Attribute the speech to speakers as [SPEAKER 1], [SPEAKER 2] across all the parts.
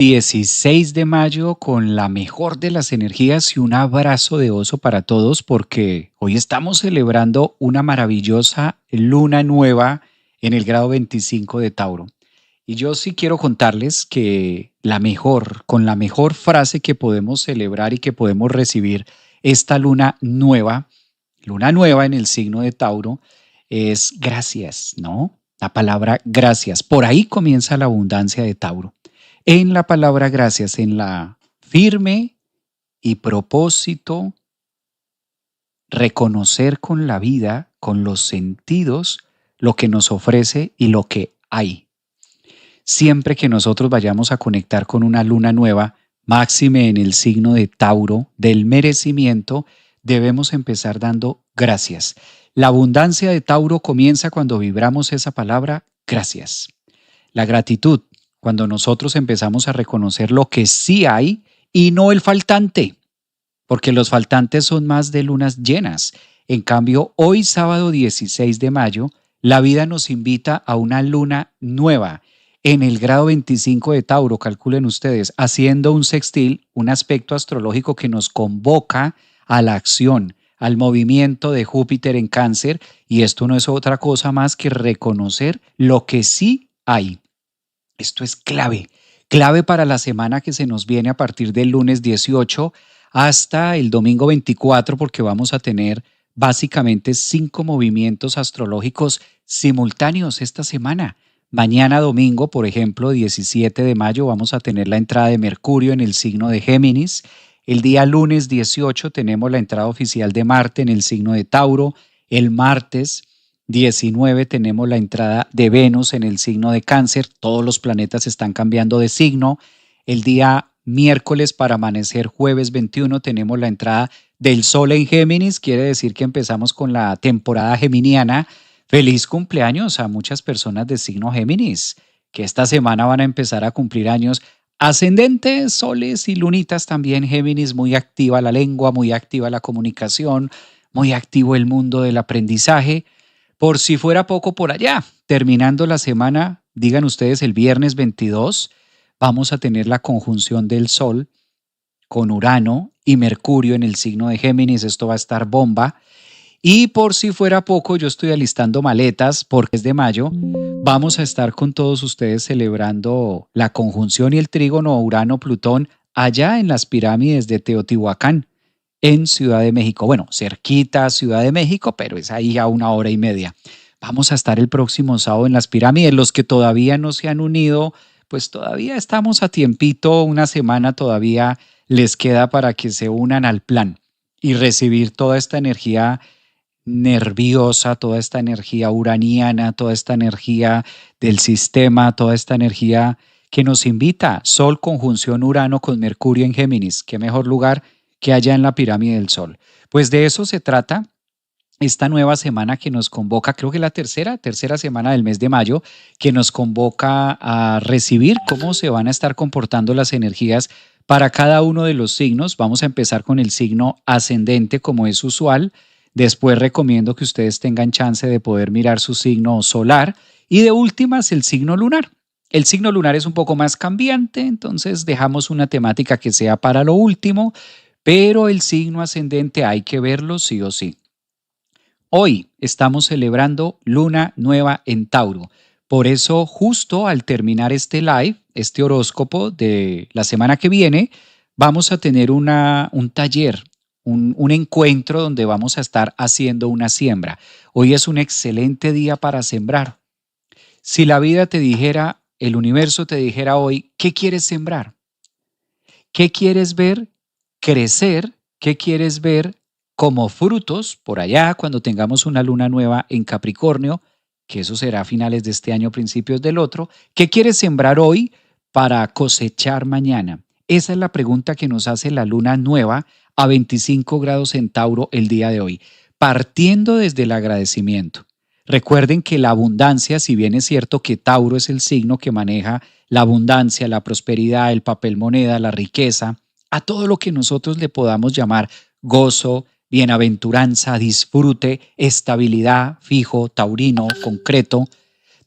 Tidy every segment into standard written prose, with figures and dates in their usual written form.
[SPEAKER 1] 16 de mayo con la mejor de las energías y un abrazo de oso para todos porque hoy estamos celebrando una maravillosa luna nueva en el grado 25 de Tauro. Y yo sí quiero contarles que con la mejor frase que podemos celebrar y que podemos recibir esta luna nueva en el signo de Tauro, es gracias, ¿no? La palabra gracias. Por ahí comienza la abundancia de Tauro en la palabra gracias, en la firme y propósito, reconocer con la vida, con los sentidos, lo que nos ofrece y lo que hay. Siempre que nosotros vayamos a conectar con una luna nueva, máxime en el signo de Tauro, del merecimiento, debemos empezar dando gracias. La abundancia de Tauro comienza cuando vibramos esa palabra gracias. La gratitud, cuando nosotros empezamos a reconocer lo que sí hay y no el faltante, porque los faltantes son más de lunas llenas. En cambio, hoy sábado 16 de mayo, la vida nos invita a una luna nueva en el grado 25 de Tauro, calculen ustedes, haciendo un sextil, un aspecto astrológico que nos convoca a la acción, al movimiento de Júpiter en Cáncer, y esto no es otra cosa más que reconocer lo que sí hay. Esto es clave para la semana que se nos viene a partir del lunes 18 hasta el domingo 24, porque vamos a tener básicamente 5 movimientos astrológicos simultáneos esta semana. Mañana domingo, por ejemplo, 17 de mayo, vamos a tener la entrada de Mercurio en el signo de Géminis. El día lunes 18 tenemos la entrada oficial de Marte en el signo de Tauro. El martes 19 tenemos la entrada de Venus en el signo de Cáncer. Todos los planetas están cambiando de signo. El día miércoles para amanecer jueves 21 tenemos la entrada del Sol en Géminis. Quiere decir que empezamos con la temporada geminiana. Feliz cumpleaños a muchas personas de signo Géminis, que esta semana van a empezar a cumplir años. Ascendentes, soles y lunitas también Géminis, muy activa la lengua, muy activa la comunicación, muy activo el mundo del aprendizaje. Por si fuera poco por allá, terminando la semana, digan ustedes el viernes 22, vamos a tener la conjunción del Sol con Urano y Mercurio en el signo de Géminis. Esto va a estar bomba. Y por si fuera poco, yo estoy alistando maletas porque es de mayo. Vamos a estar con todos ustedes celebrando la conjunción y el trígono Urano-Plutón allá en las pirámides de Teotihuacán, en Ciudad de México. Bueno, cerquita a Ciudad de México, pero es ahí a 1 hora y media. Vamos a estar el próximo sábado en las pirámides. Los que todavía no se han unido, pues todavía estamos a tiempito, una semana todavía les queda para que se unan al plan y recibir toda esta energía nerviosa, toda esta energía uraniana, toda esta energía del sistema, toda esta energía que nos invita. Sol conjunción Urano con Mercurio en Géminis. ¿Qué mejor lugar que allá en la pirámide del Sol? Pues de eso se trata esta nueva semana que nos convoca, creo que la tercera semana del mes de mayo, que nos convoca a recibir cómo se van a estar comportando las energías para cada uno de los signos. Vamos a empezar con el signo ascendente como es usual. Después recomiendo que ustedes tengan chance de poder mirar su signo solar y de últimas el signo lunar. El signo lunar es un poco más cambiante, entonces dejamos una temática que sea para lo último, pero el signo ascendente hay que verlo sí o sí. Hoy estamos celebrando luna nueva en Tauro. Por eso, justo al terminar este live, este horóscopo de la semana que viene, vamos a tener un taller, un encuentro donde vamos a estar haciendo una siembra. Hoy es un excelente día para sembrar. Si la vida te dijera, el universo te dijera hoy, ¿qué quieres sembrar? ¿Qué quieres ver crecer? ¿Qué quieres ver como frutos por allá cuando tengamos una luna nueva en Capricornio? Que eso será a finales de este año, principios del otro. ¿Qué quieres sembrar hoy para cosechar mañana? Esa es la pregunta que nos hace la luna nueva a 25 grados en Tauro el día de hoy, partiendo desde el agradecimiento. Recuerden que la abundancia, si bien es cierto que Tauro es el signo que maneja la abundancia, la prosperidad, el papel moneda, la riqueza, a todo lo que nosotros le podamos llamar gozo, bienaventuranza, disfrute, estabilidad, fijo, taurino, concreto.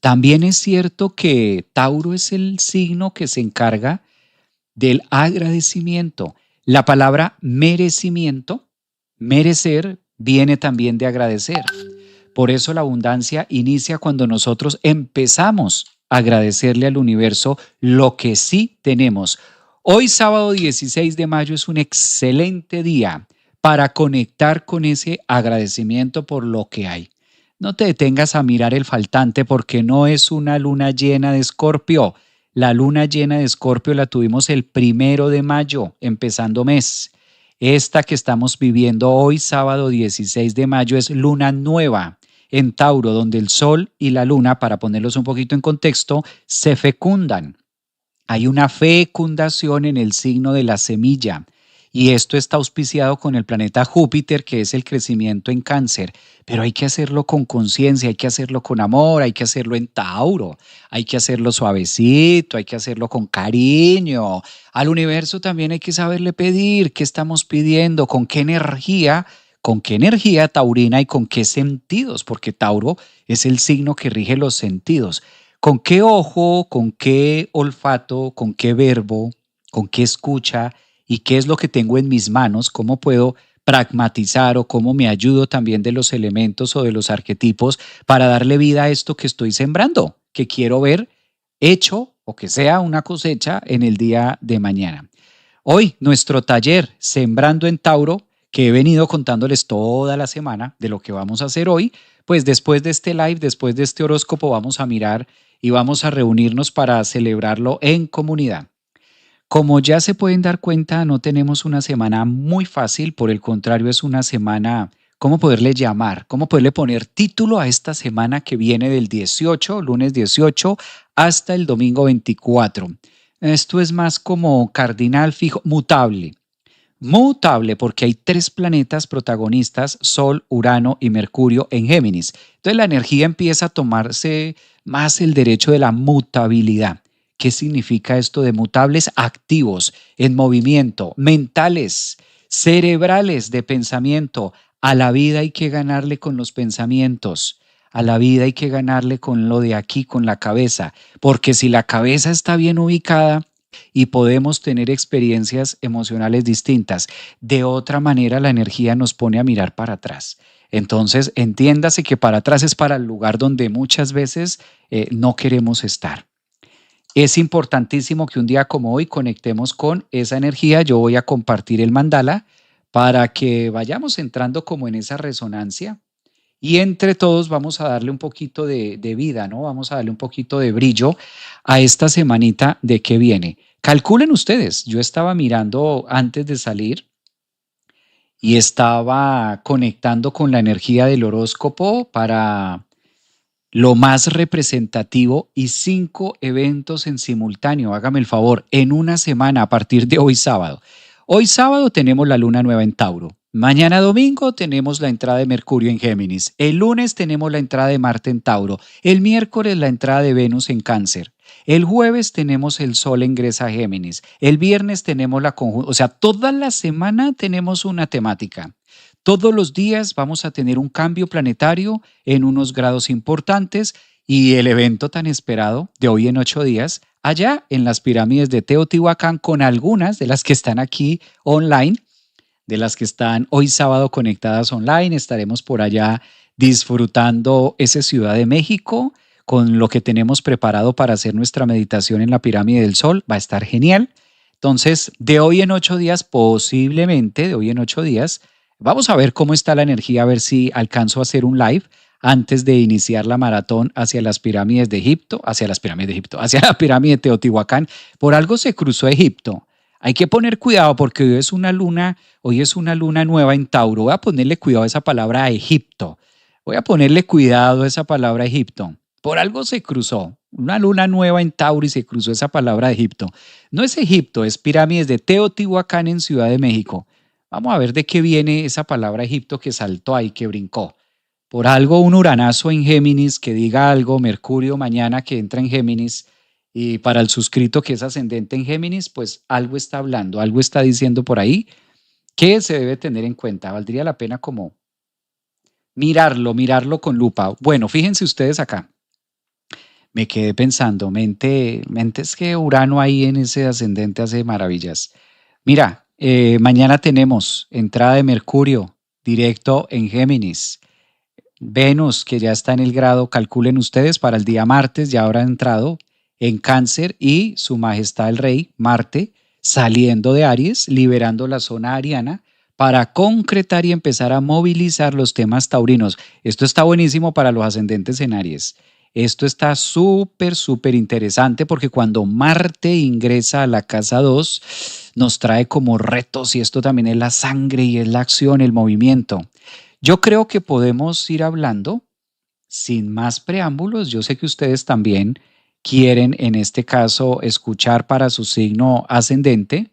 [SPEAKER 1] También es cierto que Tauro es el signo que se encarga del agradecimiento. La palabra merecimiento, merecer, viene también de agradecer. Por eso la abundancia inicia cuando nosotros empezamos a agradecerle al universo lo que sí tenemos. Hoy, sábado 16 de mayo, es un excelente día para conectar con ese agradecimiento por lo que hay. No te detengas a mirar el faltante porque no es una luna llena de Escorpio. La luna llena de Escorpio la tuvimos el 1 de mayo, empezando mes. Esta que estamos viviendo hoy, sábado 16 de mayo, es luna nueva en Tauro, donde el Sol y la Luna, para ponerlos un poquito en contexto, se fecundan. Hay una fecundación en el signo de la semilla y esto está auspiciado con el planeta Júpiter, que es el crecimiento en Cáncer. Pero hay que hacerlo con conciencia, hay que hacerlo con amor, hay que hacerlo en Tauro, hay que hacerlo suavecito, hay que hacerlo con cariño. Al universo también hay que saberle pedir qué estamos pidiendo, con qué energía taurina y con qué sentidos, porque Tauro es el signo que rige los sentidos. ¿Con qué ojo, con qué olfato, con qué verbo, con qué escucha y qué es lo que tengo en mis manos? ¿Cómo puedo pragmatizar o cómo me ayudo también de los elementos o de los arquetipos para darle vida a esto que estoy sembrando, que quiero ver hecho o que sea una cosecha en el día de mañana? Hoy nuestro taller Sembrando en Tauro, que he venido contándoles toda la semana de lo que vamos a hacer hoy, pues después de este live, después de este horóscopo, vamos a mirar y vamos a reunirnos para celebrarlo en comunidad. Como ya se pueden dar cuenta, no tenemos una semana muy fácil, por el contrario, es una semana, ¿cómo poderle llamar? ¿Cómo poderle poner título a esta semana que viene del 18, lunes 18, hasta el domingo 24? Esto es más como cardinal fijo, mutable. Mutable porque hay 3 planetas protagonistas, Sol, Urano y Mercurio en Géminis. Entonces la energía empieza a tomarse más el derecho de la mutabilidad. ¿Qué significa esto de mutables? Activos, en movimiento, mentales, cerebrales de pensamiento. A la vida hay que ganarle con los pensamientos. A la vida hay que ganarle con lo de aquí, con la cabeza. Porque si la cabeza está bien ubicada, y podemos tener experiencias emocionales distintas. De otra manera, la energía nos pone a mirar para atrás. Entonces, entiéndase que para atrás es para el lugar donde muchas veces no queremos estar. Es importantísimo que un día como hoy conectemos con esa energía. Yo voy a compartir el mandala para que vayamos entrando como en esa resonancia y entre todos vamos a darle un poquito de vida, ¿no? Vamos a darle un poquito de brillo a esta semanita de que viene. Calculen ustedes, yo estaba mirando antes de salir y estaba conectando con la energía del horóscopo para lo más representativo y 5 eventos en simultáneo. Hágame el favor, en una semana a partir de hoy sábado. Hoy sábado tenemos la luna nueva en Tauro. Mañana domingo tenemos la entrada de Mercurio en Géminis. El lunes tenemos la entrada de Marte en Tauro. El miércoles la entrada de Venus en Cáncer. El jueves tenemos el Sol ingresa a Géminis. El viernes tenemos la conjunción. O sea, toda la semana tenemos una temática. Todos los días vamos a tener un cambio planetario en unos grados importantes y el evento tan esperado de hoy en 8 días, allá en las pirámides de Teotihuacán, con algunas de las que están aquí online, de las que están hoy sábado conectadas online. Estaremos por allá disfrutando esa Ciudad de México con lo que tenemos preparado para hacer nuestra meditación en la pirámide del Sol. Va a estar genial. Entonces, de hoy en 8 días, posiblemente de hoy en 8 días, vamos a ver cómo está la energía, a ver si alcanzo a hacer un live antes de iniciar la maratón hacia las pirámides de Egipto, hacia la pirámide de Teotihuacán. Por algo se cruzó Egipto. Hay que poner cuidado porque hoy es una luna nueva en Tauro. Voy a ponerle cuidado a esa palabra Egipto. Voy a ponerle cuidado a esa palabra Egipto. Por algo se cruzó. Una luna nueva en Tauro y se cruzó esa palabra Egipto. No es Egipto, es pirámides de Teotihuacán en Ciudad de México. Vamos a ver de qué viene esa palabra Egipto que saltó ahí, que brincó. Por algo un uranazo en Géminis que diga algo, Mercurio mañana que entra en Géminis, y para el suscrito que es ascendente en Géminis, pues algo está hablando, algo está diciendo por ahí que se debe tener en cuenta. Valdría la pena como mirarlo con lupa. Bueno, fíjense ustedes acá. Me quedé pensando, mente es que Urano ahí en ese ascendente hace maravillas. Mira, mañana tenemos entrada de Mercurio directo en Géminis. Venus, que ya está en el grado, calculen ustedes, para el día martes ya habrá entrado en Cáncer y Su Majestad el Rey, Marte, saliendo de Aries, liberando la zona ariana para concretar y empezar a movilizar los temas taurinos. Esto está buenísimo para los ascendentes en Aries. Esto está súper, súper interesante porque cuando Marte ingresa a la casa 2 nos trae como retos y esto también es la sangre y es la acción, el movimiento. Yo creo que podemos ir hablando sin más preámbulos. Yo sé que ustedes también quieren, en este caso, escuchar para su signo ascendente.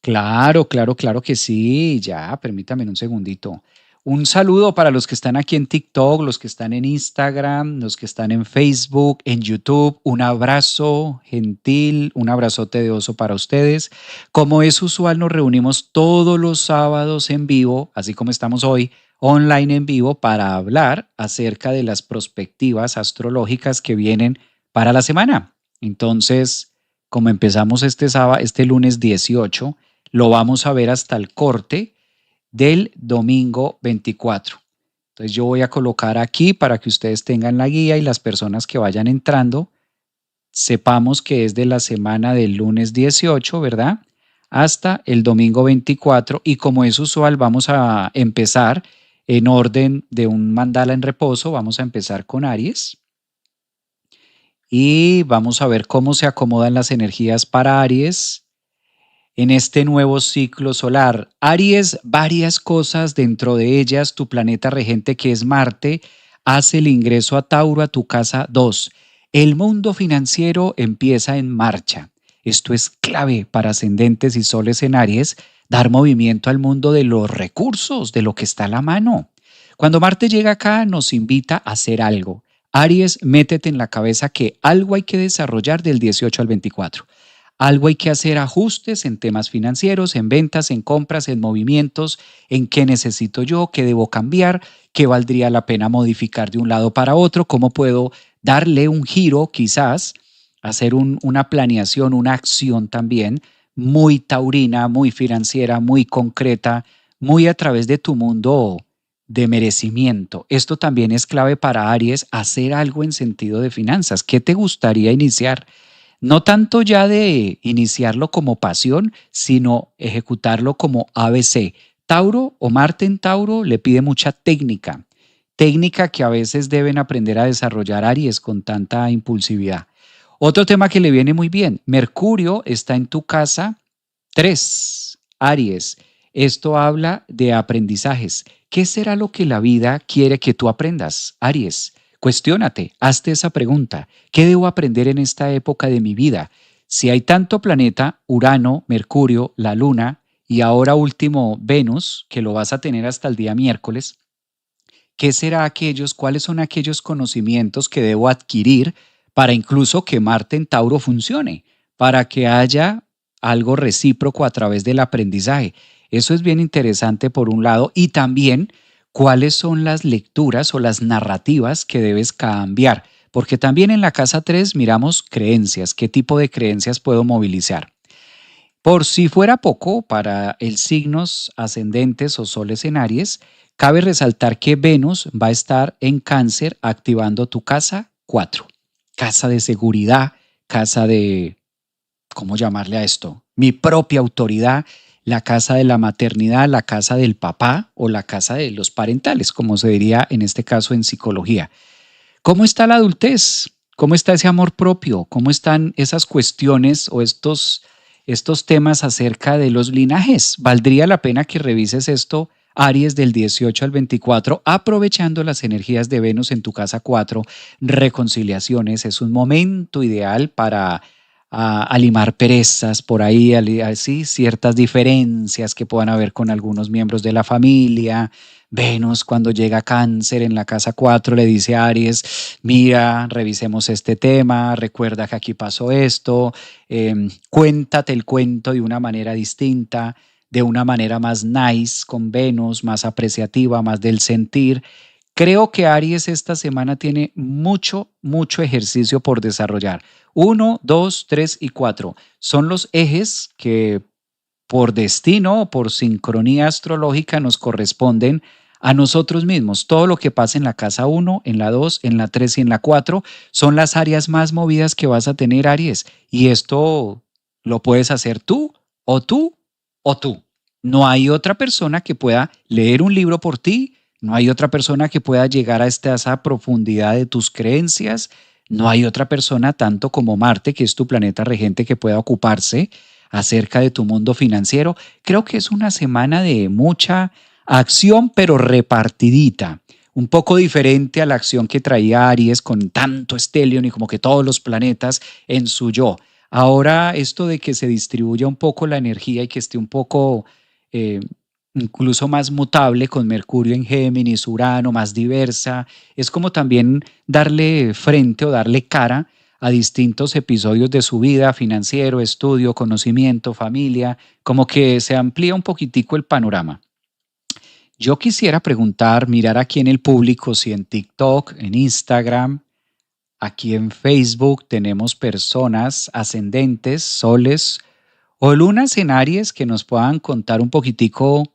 [SPEAKER 1] Claro, claro, claro que sí. Ya, permítame un segundito. Un saludo para los que están aquí en TikTok, los que están en Instagram, los que están en Facebook, en YouTube. Un abrazo gentil, un abrazote de oso para ustedes. Como es usual, nos reunimos todos los sábados en vivo, así como estamos hoy, online en vivo, para hablar acerca de las perspectivas astrológicas que vienen para la semana. Entonces, como empezamos este sábado, este lunes 18, lo vamos a ver hasta el corte del domingo 24. Entonces yo voy a colocar aquí para que ustedes tengan la guía y las personas que vayan entrando sepamos que es de la semana del lunes 18, ¿verdad? Hasta el domingo 24 y como es usual vamos a empezar en orden de un mandala en reposo, vamos a empezar con Aries y vamos a ver cómo se acomodan las energías para Aries en este nuevo ciclo solar. Aries, varias cosas, dentro de ellas tu planeta regente que es Marte, hace el ingreso a Tauro a tu casa 2. El mundo financiero empieza en marcha. Esto es clave para ascendentes y soles en Aries, dar movimiento al mundo de los recursos, de lo que está a la mano. Cuando Marte llega acá nos invita a hacer algo. Aries, métete en la cabeza que algo hay que desarrollar del 18 al 24. Algo hay que hacer ajustes en temas financieros, en ventas, en compras, en movimientos, en qué necesito yo, qué debo cambiar, qué valdría la pena modificar de un lado para otro, cómo puedo darle un giro quizás, hacer una planeación, una acción también muy taurina, muy financiera, muy concreta, muy a través de tu mundo de merecimiento. Esto también es clave para Aries, hacer algo en sentido de finanzas. ¿Qué te gustaría iniciar? No tanto ya de iniciarlo como pasión, sino ejecutarlo como ABC. Tauro o Marte en Tauro le pide mucha técnica, técnica que a veces deben aprender a desarrollar Aries con tanta impulsividad. Otro tema que le viene muy bien, Mercurio está en tu casa 3, Aries. Esto habla de aprendizajes. ¿Qué será lo que la vida quiere que tú aprendas, Aries? Cuestiónate, hazte esa pregunta. ¿Qué debo aprender en esta época de mi vida? Si hay tanto planeta, Urano, Mercurio, la Luna y ahora último Venus, que lo vas a tener hasta el día miércoles, ¿qué será aquellos, cuáles son aquellos conocimientos que debo adquirir para incluso que Marte en Tauro funcione, para que haya algo recíproco a través del aprendizaje? Eso es bien interesante por un lado y también cuáles son las lecturas o las narrativas que debes cambiar, porque también en la casa 3 miramos creencias, qué tipo de creencias puedo movilizar. Por si fuera poco, para el signos ascendentes o soles en Aries, cabe resaltar que Venus va a estar en Cáncer activando tu casa 4, casa de seguridad, casa de, ¿cómo llamarle a esto? Mi propia autoridad, la casa de la maternidad, la casa del papá o la casa de los parentales, como se diría en este caso en psicología. ¿Cómo está la adultez? ¿Cómo está ese amor propio? ¿Cómo están esas cuestiones o estos temas acerca de los linajes? Valdría la pena que revises esto, Aries, del 18 al 24, aprovechando las energías de Venus en tu casa 4, reconciliaciones. Es un momento ideal para limar perezas por ahí, así, ciertas diferencias que puedan haber con algunos miembros de la familia. Venus, cuando llega a Cáncer en la casa 4, le dice a Aries, mira, revisemos este tema, recuerda que aquí pasó esto, cuéntate el cuento de una manera distinta, de una manera más nice con Venus, más apreciativa, más del sentir. Creo que Aries esta semana tiene mucho, mucho ejercicio por desarrollar. 1, 2, 3 y 4 son los ejes que por destino o por sincronía astrológica nos corresponden a nosotros mismos. Todo lo que pasa en la casa 1, en la 2, en la 3 y en la 4 son las áreas más movidas que vas a tener, Aries. Y esto lo puedes hacer tú o tú o tú. No hay otra persona que pueda leer un libro por ti, no hay otra persona que pueda llegar a esa profundidad de tus creencias, no hay otra persona tanto como Marte, que es tu planeta regente, que pueda ocuparse acerca de tu mundo financiero. Creo que es una semana de mucha acción, pero repartidita. Un poco diferente a la acción que traía Aries con tanto Stellium y como que todos los planetas en su yo. Ahora esto de que se distribuya un poco la energía y que esté un poco eh, incluso más mutable con Mercurio en Géminis, Urano más diversa, es como también darle frente o darle cara a distintos episodios de su vida, financiero, estudio, conocimiento, familia, como que se amplía un poquitico el panorama. Yo quisiera preguntar, mirar aquí en el público, si en TikTok, en Instagram, aquí en Facebook tenemos personas ascendentes, soles o lunas en Aries que nos puedan contar un poquitico,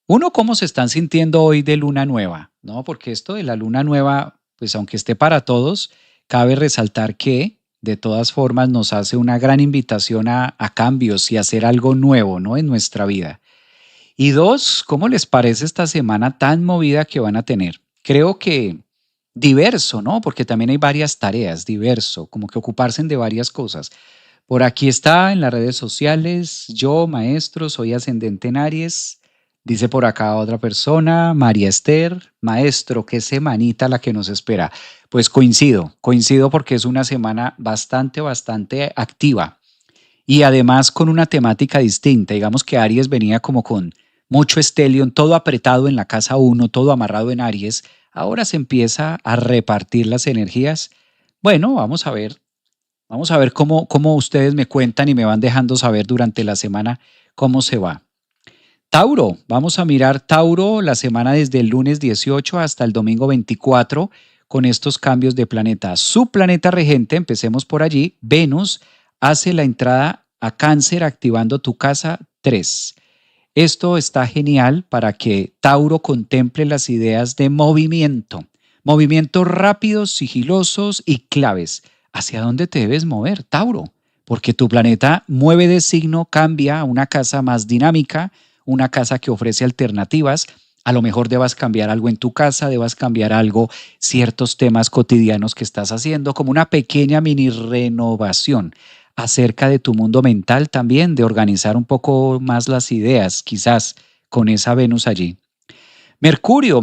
[SPEAKER 1] uno, cómo se están sintiendo hoy de luna nueva, ¿no? Porque esto de la luna nueva, pues aunque esté para todos, cabe resaltar que de todas formas nos hace una gran invitación a cambios y a hacer algo nuevo, ¿no? En nuestra vida. Y dos, ¿cómo les parece esta semana tan movida que van a tener? Creo que diverso, ¿no? Porque también hay varias tareas, diverso, como que ocuparse de varias cosas. Por aquí está en las redes sociales, yo, maestro, soy ascendente en Aries. Dice por acá otra persona, María Esther, maestro, qué semanita la que nos espera. Pues coincido porque es una semana bastante, bastante activa y además con una temática distinta. Digamos que Aries venía como con mucho Stellium, todo apretado en la casa 1, todo amarrado en Aries. Ahora se empieza a repartir las energías. Bueno, vamos a ver cómo ustedes me cuentan y me van dejando saber durante la semana cómo se va. Tauro, vamos a mirar Tauro la semana desde el lunes 18 hasta el domingo 24 con estos cambios de planeta. Su planeta regente, empecemos por allí, Venus, hace la entrada a Cáncer activando tu casa 3. Esto está genial para que Tauro contemple las ideas de movimiento, movimientos rápidos, sigilosos y claves. ¿Hacia dónde te debes mover, Tauro? Porque tu planeta mueve de signo, cambia a una casa más dinámica, una casa que ofrece alternativas. A lo mejor debas cambiar algo en tu casa, debas cambiar algo, ciertos temas cotidianos que estás haciendo, como una pequeña mini renovación acerca de tu mundo mental también, de organizar un poco más las ideas, quizás con esa Venus allí. Mercurio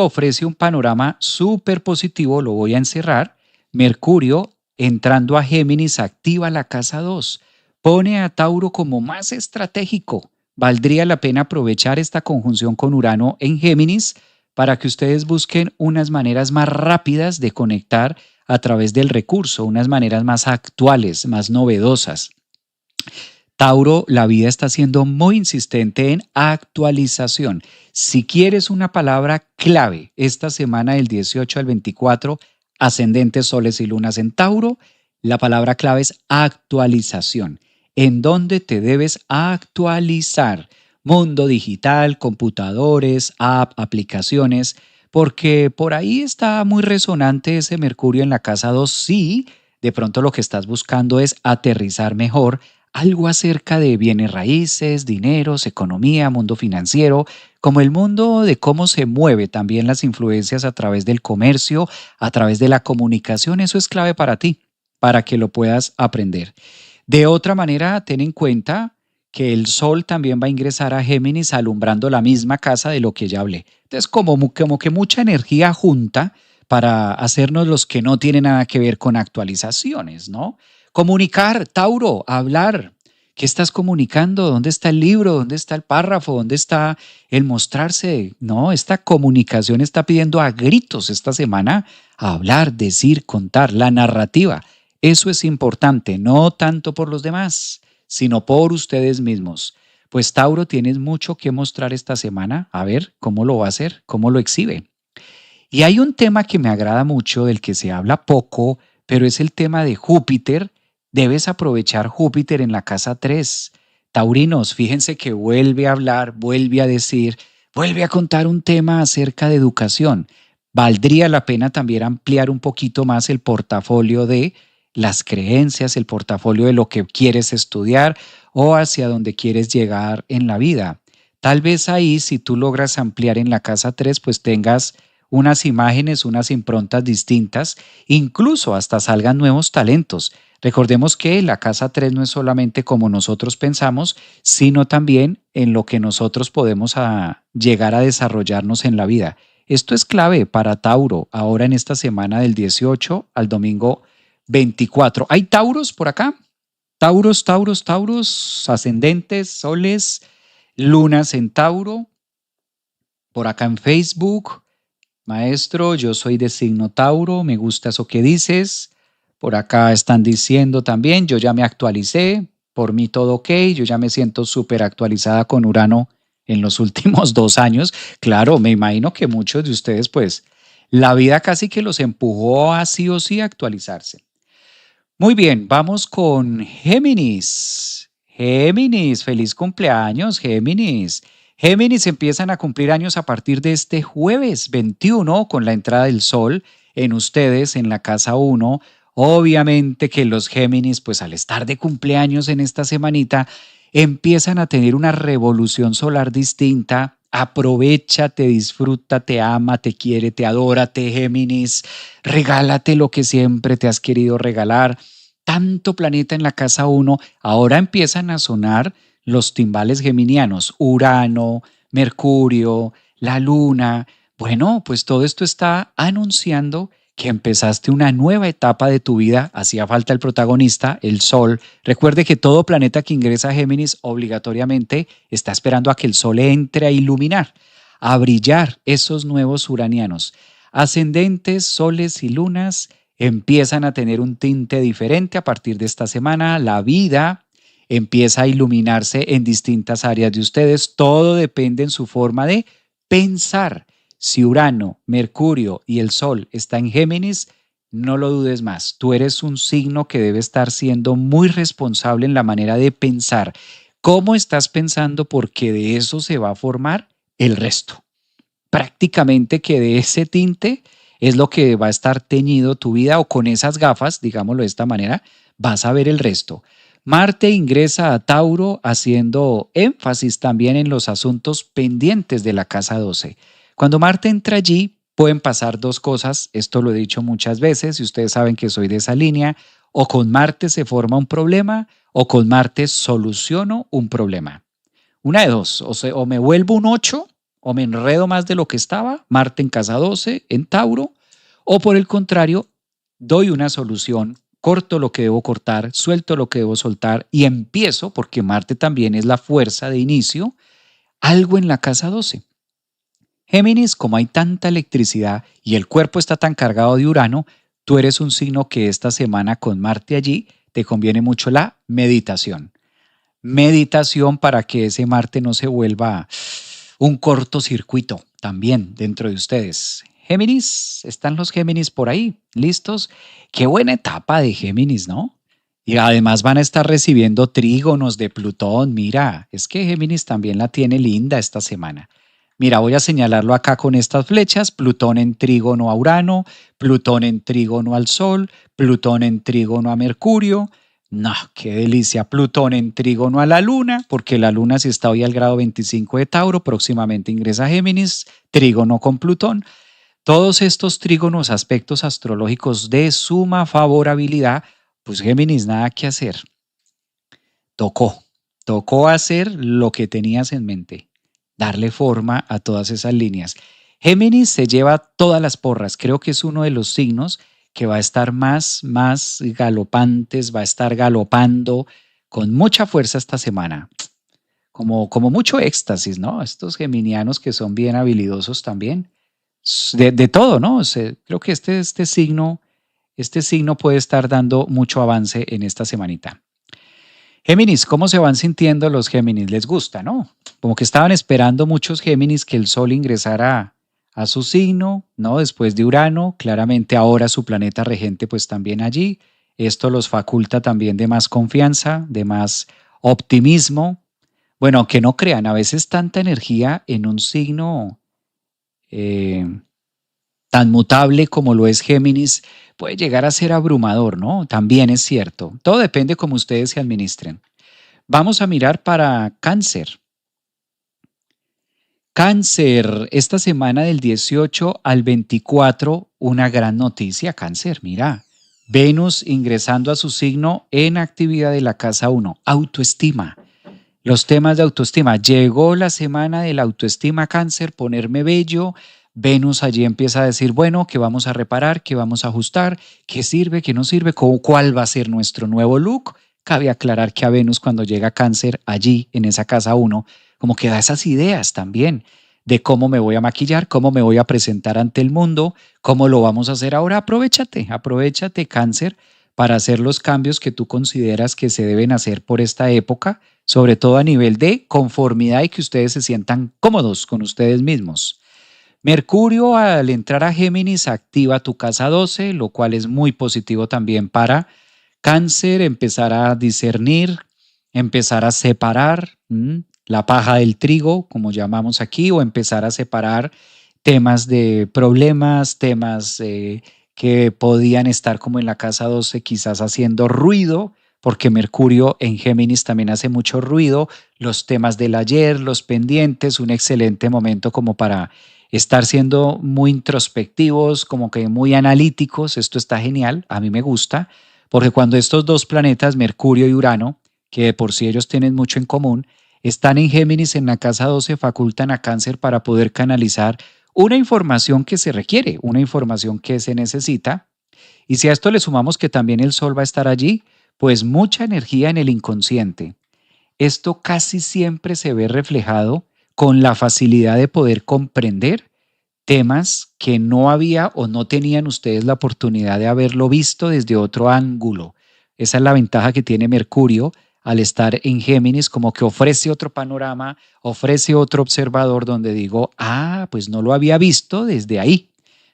[SPEAKER 1] ofrece un panorama súper positivo, lo voy a encerrar. Mercurio, entrando a Géminis, activa la casa 2, pone a Tauro como más estratégico. Valdría la pena aprovechar esta conjunción con Urano en Géminis para que ustedes busquen unas maneras más rápidas de conectar a través del recurso, unas maneras más actuales, más novedosas. Tauro, la vida está siendo muy insistente en actualización. Si quieres una palabra clave esta semana del 18 al 24, ascendentes, soles y lunas en Tauro, la palabra clave es actualización. ¿En dónde te debes actualizar? Mundo digital, computadores, aplicaciones, porque por ahí está muy resonante ese Mercurio en la casa 2. Sí, de pronto lo que estás buscando es aterrizar mejor algo acerca de bienes raíces, dineros, economía, mundo financiero, como el mundo de cómo se mueve también las influencias a través del comercio, a través de la comunicación. Eso es clave para ti, para que lo puedas aprender. De otra manera, ten en cuenta que el Sol también va a ingresar a Géminis alumbrando la misma casa de lo que ya hablé. Entonces, como que mucha energía junta para hacernos los que no tienen nada que ver con actualizaciones, ¿no? Comunicar, Tauro, hablar. ¿Qué estás comunicando? ¿Dónde está el libro? ¿Dónde está el párrafo? ¿Dónde está el mostrarse? No, esta comunicación está pidiendo a gritos esta semana hablar, decir, contar, la narrativa. Eso es importante, no tanto por los demás, sino por ustedes mismos. Pues Tauro, tienes mucho que mostrar esta semana. A ver cómo lo va a hacer, cómo lo exhibe. Y hay un tema que me agrada mucho, del que se habla poco, pero es el tema de Júpiter. Debes aprovechar Júpiter en la casa 3. Taurinos, fíjense que vuelve a hablar, vuelve a decir, vuelve a contar un tema acerca de educación. Valdría la pena también ampliar un poquito más el portafolio de las creencias, el portafolio de lo que quieres estudiar o hacia dónde quieres llegar en la vida. Tal vez ahí, si tú logras ampliar en la casa 3, pues tengas unas imágenes, unas improntas distintas, incluso hasta salgan nuevos talentos. Recordemos que la casa 3 no es solamente como nosotros pensamos, sino también en lo que nosotros podemos llegar a desarrollarnos en la vida. Esto es clave para Tauro, ahora en esta semana del 18 al domingo 24. ¿Hay Tauros por acá? Tauros, Tauros, Tauros, ascendentes, soles, lunas en Tauro, por acá en Facebook. Maestro, yo soy de signo Tauro, me gusta eso que dices. Por acá están diciendo también, yo ya me actualicé, por mí todo ok, yo ya me siento súper actualizada con Urano en los últimos 2 años. Claro, me imagino que muchos de ustedes, pues, la vida casi que los empujó a sí o sí a actualizarse. Muy bien, vamos con Géminis. Géminis, feliz cumpleaños, Géminis. Géminis empiezan a cumplir años a partir de este jueves 21 con la entrada del sol en ustedes en la casa 1. Obviamente que los Géminis, pues al estar de cumpleaños en esta semanita, empiezan a tener una revolución solar distinta. Aprovecha, te disfruta, te ama, te quiere, te adora, te Géminis. Regálate lo que siempre te has querido regalar. Tanto planeta en la casa 1, ahora empiezan a sonar los timbales geminianos, Urano, Mercurio, la Luna. Bueno, pues todo esto está anunciando que empezaste una nueva etapa de tu vida. Hacía falta el protagonista, el Sol. Recuerde que todo planeta que ingresa a Géminis obligatoriamente está esperando a que el Sol entre a iluminar, a brillar esos nuevos uranianos. Ascendentes, soles y lunas empiezan a tener un tinte diferente a partir de esta semana. La vida empieza a iluminarse en distintas áreas de ustedes. Todo depende en su forma de pensar. Si Urano, Mercurio y el Sol están en Géminis, no lo dudes más. Tú eres un signo que debe estar siendo muy responsable en la manera de pensar. ¿Cómo estás pensando? Porque de eso se va a formar el resto. Prácticamente que de ese tinte es lo que va a estar teñido tu vida, o con esas gafas, digámoslo de esta manera, vas a ver el resto. Marte ingresa a Tauro haciendo énfasis también en los asuntos pendientes de la casa 12. Cuando Marte entra allí, pueden pasar dos cosas. Esto lo he dicho muchas veces y ustedes saben que soy de esa línea. O con Marte se forma un problema o con Marte soluciono un problema. Una de dos, o me vuelvo un 8 o me enredo más de lo que estaba, Marte en casa 12, en Tauro, o por el contrario, doy una solución, corto lo que debo cortar, suelto lo que debo soltar y empiezo, porque Marte también es la fuerza de inicio, algo en la casa 12. Géminis, como hay tanta electricidad y el cuerpo está tan cargado de Urano, tú eres un signo que esta semana con Marte allí te conviene mucho la meditación. Meditación para que ese Marte no se vuelva un cortocircuito también dentro de ustedes. Géminis, están los Géminis por ahí, listos. Qué buena etapa de Géminis, ¿no? Y además van a estar recibiendo trígonos de Plutón. Mira, es que Géminis también la tiene linda esta semana. Mira, voy a señalarlo acá con estas flechas. Plutón en trígono a Urano, Plutón en trígono al Sol, Plutón en trígono a Mercurio. No, qué delicia. Plutón en trígono a la Luna, porque la Luna, si está hoy al grado 25 de Tauro, próximamente ingresa a Géminis, trígono con Plutón. Todos estos trígonos, aspectos astrológicos de suma favorabilidad, pues Géminis, nada que hacer. Tocó hacer lo que tenías en mente, darle forma a todas esas líneas. Géminis se lleva todas las porras. Creo que es uno de los signos que va a estar más galopantes, va a estar galopando con mucha fuerza esta semana. Como mucho éxtasis, ¿no? Estos geminianos que son bien habilidosos también. De todo, ¿no? O sea, creo que este signo puede estar dando mucho avance en esta semanita. Géminis, ¿cómo se van sintiendo los Géminis? Les gusta, ¿no? Como que estaban esperando muchos Géminis que el Sol ingresara a su signo, ¿no? Después de Urano, claramente ahora su planeta regente pues también allí. Esto los faculta también de más confianza, de más optimismo. Bueno, aunque no crean, a veces tanta energía en un signo eh, tan mutable como lo es Géminis puede llegar a ser abrumador, ¿no? También es cierto. Todo depende cómo ustedes se administren. Vamos a mirar para Cáncer. Cáncer, esta semana del 18 al 24, una gran noticia, Cáncer, mira. Venus ingresando a su signo en actividad de la casa 1, autoestima. Los temas de autoestima. Llegó la semana de la autoestima, Cáncer, ponerme bello. Venus allí empieza a decir, bueno, ¿qué vamos a reparar? ¿Qué vamos a ajustar? ¿Qué sirve? ¿Qué no sirve? ¿Cuál va a ser nuestro nuevo look? Cabe aclarar que a Venus cuando llega Cáncer allí en esa casa 1, como que da esas ideas también de cómo me voy a maquillar, cómo me voy a presentar ante el mundo, cómo lo vamos a hacer ahora. Aprovechate Cáncer para hacer los cambios que tú consideras que se deben hacer por esta época, sobre todo a nivel de conformidad y que ustedes se sientan cómodos con ustedes mismos. Mercurio al entrar a Géminis activa tu casa 12, lo cual es muy positivo también para Cáncer, empezar a discernir, empezar a separar la paja del trigo, como llamamos aquí, o empezar a separar temas de problemas, temas que podían estar como en la casa 12 quizás haciendo ruido, porque Mercurio en Géminis también hace mucho ruido, los temas del ayer, los pendientes, un excelente momento como para estar siendo muy introspectivos, como que muy analíticos. Esto está genial, a mí me gusta, porque cuando estos dos planetas, Mercurio y Urano, que de por sí ellos tienen mucho en común, están en Géminis en la casa 12, facultan a Cáncer para poder canalizar una información que se requiere, una información que se necesita. Y si a esto le sumamos que también el Sol va a estar allí, pues mucha energía en el inconsciente. Esto casi siempre se ve reflejado con la facilidad de poder comprender temas que no había o no tenían ustedes la oportunidad de haberlo visto desde otro ángulo. Esa es la ventaja que tiene Mercurio al estar en Géminis, como que ofrece otro panorama, ofrece otro observador donde digo, pues no lo había visto desde ahí,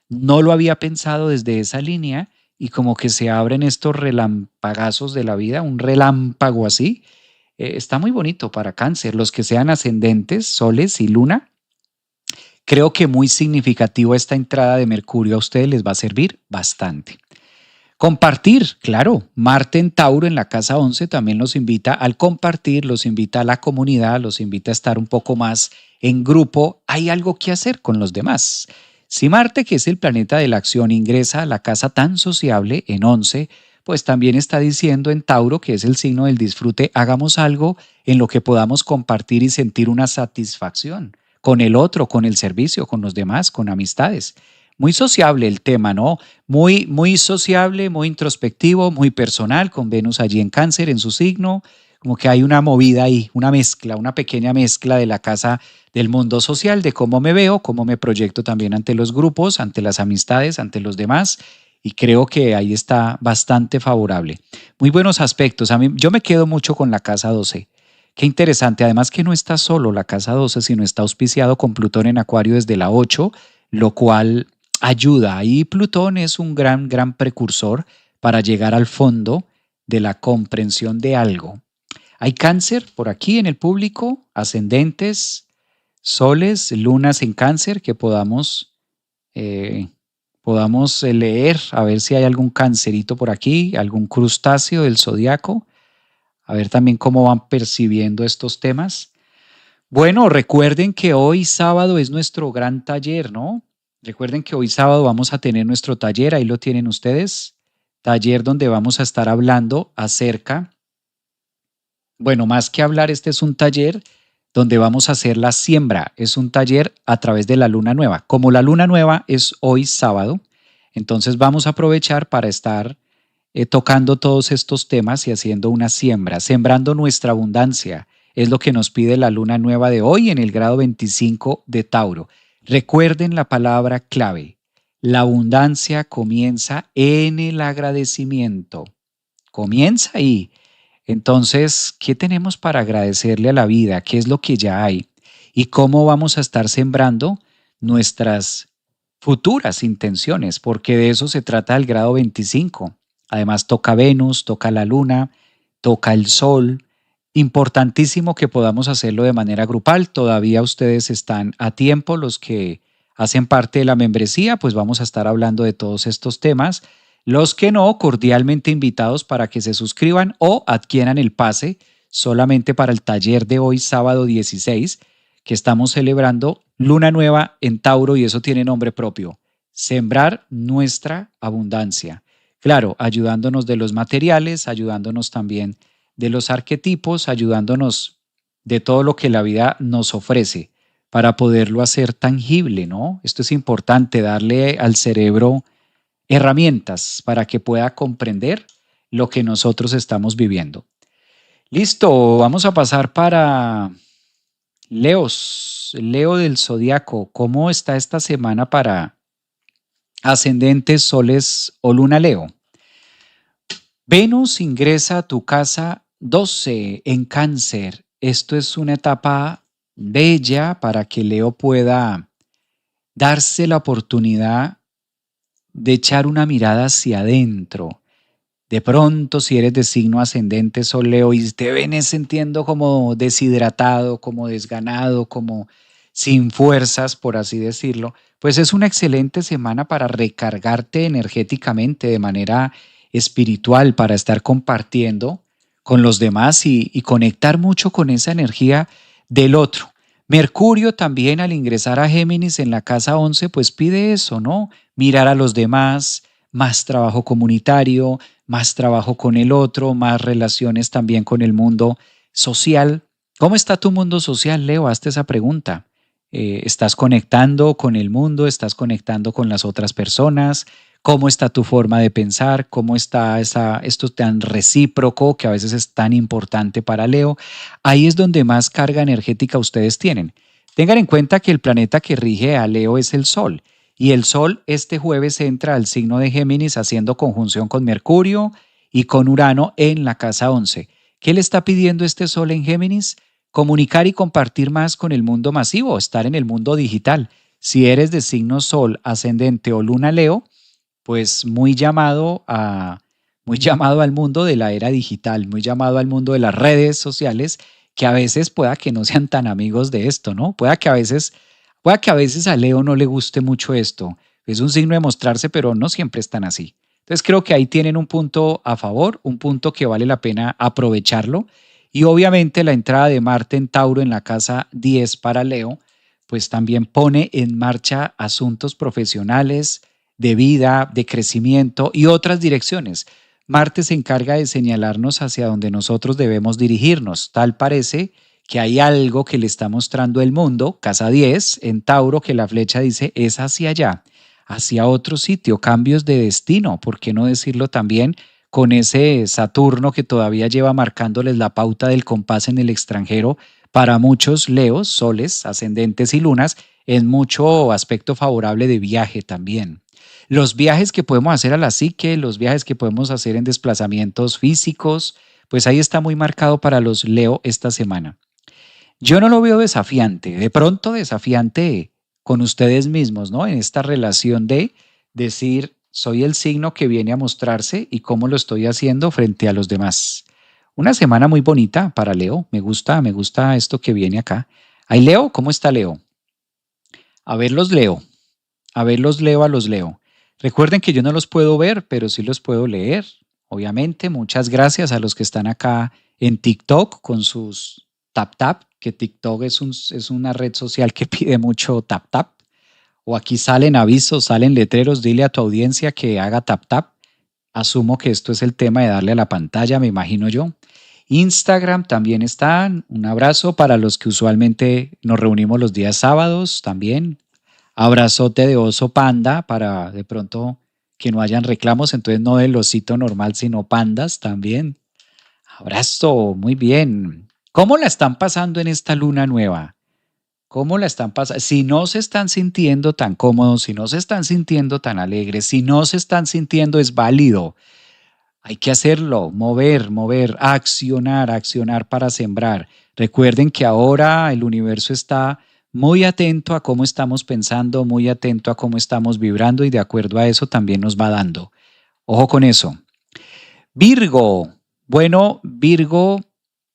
[SPEAKER 1] no lo había pensado desde esa línea y como que se abren estos relampagazos de la vida, un relámpago así. Está muy bonito para Cáncer, los que sean ascendentes, soles y luna. Creo que muy significativo esta entrada de Mercurio a ustedes les va a servir bastante. Compartir, claro, Marte en Tauro en la casa 11 también los invita al compartir, los invita a la comunidad, los invita a estar un poco más en grupo. Hay algo que hacer con los demás. Si Marte, que es el planeta de la acción, ingresa a la casa tan sociable en 11, pues también está diciendo en Tauro, que es el signo del disfrute, hagamos algo en lo que podamos compartir y sentir una satisfacción con el otro, con el servicio, con los demás, con amistades. Muy sociable el tema, ¿no? Muy sociable, muy introspectivo, muy personal, con Venus allí en Cáncer, en su signo. Como que hay una movida ahí, una mezcla, una pequeña mezcla de la casa del mundo social, de cómo me veo, cómo me proyecto también ante los grupos, ante las amistades, ante los demás. Y creo que ahí está bastante favorable. Muy buenos aspectos. Yo me quedo mucho con la casa 12. Qué interesante, además que no está solo la casa 12, sino está auspiciado con Plutón en Acuario desde la 8, lo cual ayuda. Y Plutón es un gran precursor para llegar al fondo de la comprensión de algo. Hay Cáncer por aquí en el público, ascendentes, soles, lunas en Cáncer que podamos leer, a ver si hay algún cancerito por aquí, algún crustáceo del zodiaco. A ver también cómo van percibiendo estos temas. Bueno, recuerden que hoy sábado es nuestro gran taller, ¿no? Recuerden que hoy sábado vamos a tener nuestro taller, ahí lo tienen ustedes, taller donde vamos a estar hablando acerca, bueno, más que hablar, este es un taller donde vamos a hacer la siembra, es un taller a través de la luna nueva. Como la luna nueva es hoy sábado, entonces vamos a aprovechar para estar tocando todos estos temas y haciendo una siembra, sembrando nuestra abundancia. Es lo que nos pide la luna nueva de hoy en el grado 25 de Tauro. Recuerden la palabra clave. La abundancia comienza en el agradecimiento. Comienza ahí. Entonces, ¿qué tenemos para agradecerle a la vida? ¿Qué es lo que ya hay? ¿Y cómo vamos a estar sembrando nuestras futuras intenciones, porque de eso se trata el grado 25. Además toca Venus, toca la Luna, toca el Sol. Importantísimo que podamos hacerlo de manera grupal. Todavía ustedes están a tiempo, los que hacen parte de la membresía, pues vamos a estar hablando de todos estos temas. Los que no, cordialmente invitados para que se suscriban o adquieran el pase solamente para el taller de hoy, sábado 16, que estamos celebrando Luna Nueva en Tauro y eso tiene nombre propio, sembrar nuestra abundancia. Claro, ayudándonos de los materiales, ayudándonos también de los arquetipos, ayudándonos de todo lo que la vida nos ofrece para poderlo hacer tangible, ¿no? Esto es importante, darle al cerebro herramientas para que pueda comprender lo que nosotros estamos viviendo. Listo, vamos a pasar para Leo del zodiaco. ¿Cómo está esta semana para ascendentes, soles o luna Leo? Venus ingresa a tu casa 12 en Cáncer. Esto es una etapa bella para que Leo pueda darse la oportunidad de echar una mirada hacia adentro. De pronto, si eres de signo ascendente Sol Leo y te vienes sintiendo como deshidratado, como desganado, como sin fuerzas, por así decirlo, pues es una excelente semana para recargarte energéticamente de manera espiritual, para estar compartiendo con los demás y conectar mucho con esa energía del otro. Mercurio también al ingresar a Géminis en la casa 11, pues pide eso, ¿no? Mirar a los demás, más trabajo comunitario, más trabajo con el otro, más relaciones también con el mundo social. ¿Cómo está tu mundo social, Leo? Hazte esa pregunta. ¿Estás conectando con el mundo? ¿Estás conectando con las otras personas? ¿Cómo está tu forma de pensar? ¿Cómo está esto tan recíproco que a veces es tan importante para Leo? Ahí es donde más carga energética ustedes tienen. Tengan en cuenta que el planeta que rige a Leo es el Sol. Y el Sol este jueves entra al signo de Géminis haciendo conjunción con Mercurio y con Urano en la casa 11. ¿Qué le está pidiendo este Sol en Géminis? Comunicar y compartir más con el mundo masivo, estar en el mundo digital. Si eres de signo Sol, ascendente o Luna Leo, pues muy llamado al mundo de la era digital, muy llamado al mundo de las redes sociales, que a veces pueda que no sean tan amigos de esto, ¿no? Pueda que a veces a Leo no le guste mucho esto. Es un signo de mostrarse, pero no siempre están así. Entonces creo que ahí tienen un punto a favor, un punto que vale la pena aprovecharlo. Y obviamente la entrada de Marte en Tauro en la casa 10 para Leo, pues también pone en marcha asuntos profesionales, de vida, de crecimiento y otras direcciones. Marte se encarga de señalarnos hacia donde nosotros debemos dirigirnos. Tal parece que hay algo que le está mostrando el mundo, casa 10, en Tauro, que la flecha dice es hacia allá, hacia otro sitio, cambios de destino, ¿por qué no decirlo también? Con ese Saturno que todavía lleva marcándoles la pauta del compás en el extranjero, para muchos Leos, soles, ascendentes y lunas, en mucho aspecto favorable de viaje también. Los viajes que podemos hacer a la psique, los viajes que podemos hacer en desplazamientos físicos, pues ahí está muy marcado para los Leo esta semana. Yo no lo veo desafiante, de pronto desafiante con ustedes mismos, ¿no? En esta relación de decir, soy el signo que viene a mostrarse y cómo lo estoy haciendo frente a los demás. Una semana muy bonita para Leo, me gusta esto que viene acá. ¿Ay, Leo? ¿Cómo está Leo? A ver los leo, a ver los leo a los leo. Recuerden que yo no los puedo ver, pero sí los puedo leer. Obviamente, muchas gracias a los que están acá en TikTok con sus tap tap, que TikTok es una red social que pide mucho tap tap. O aquí salen avisos, salen letreros, dile a tu audiencia que haga tap tap. Asumo que esto es el tema de darle a la pantalla, me imagino yo. Instagram también está. Un abrazo para los que usualmente nos reunimos los días sábados también. Abrazote de oso panda para de pronto que no hayan reclamos, entonces no del osito normal, sino pandas también. Abrazo, muy bien. ¿Cómo la están pasando en esta luna nueva? ¿Cómo la están pasando? Si no se están sintiendo tan cómodos, si no se están sintiendo tan alegres, si no se están sintiendo, es válido. Hay que hacerlo, mover, accionar para sembrar. Recuerden que ahora el universo está muy atento a cómo estamos pensando, muy atento a cómo estamos vibrando y de acuerdo a eso también nos va dando. Ojo con eso. Virgo. Bueno, Virgo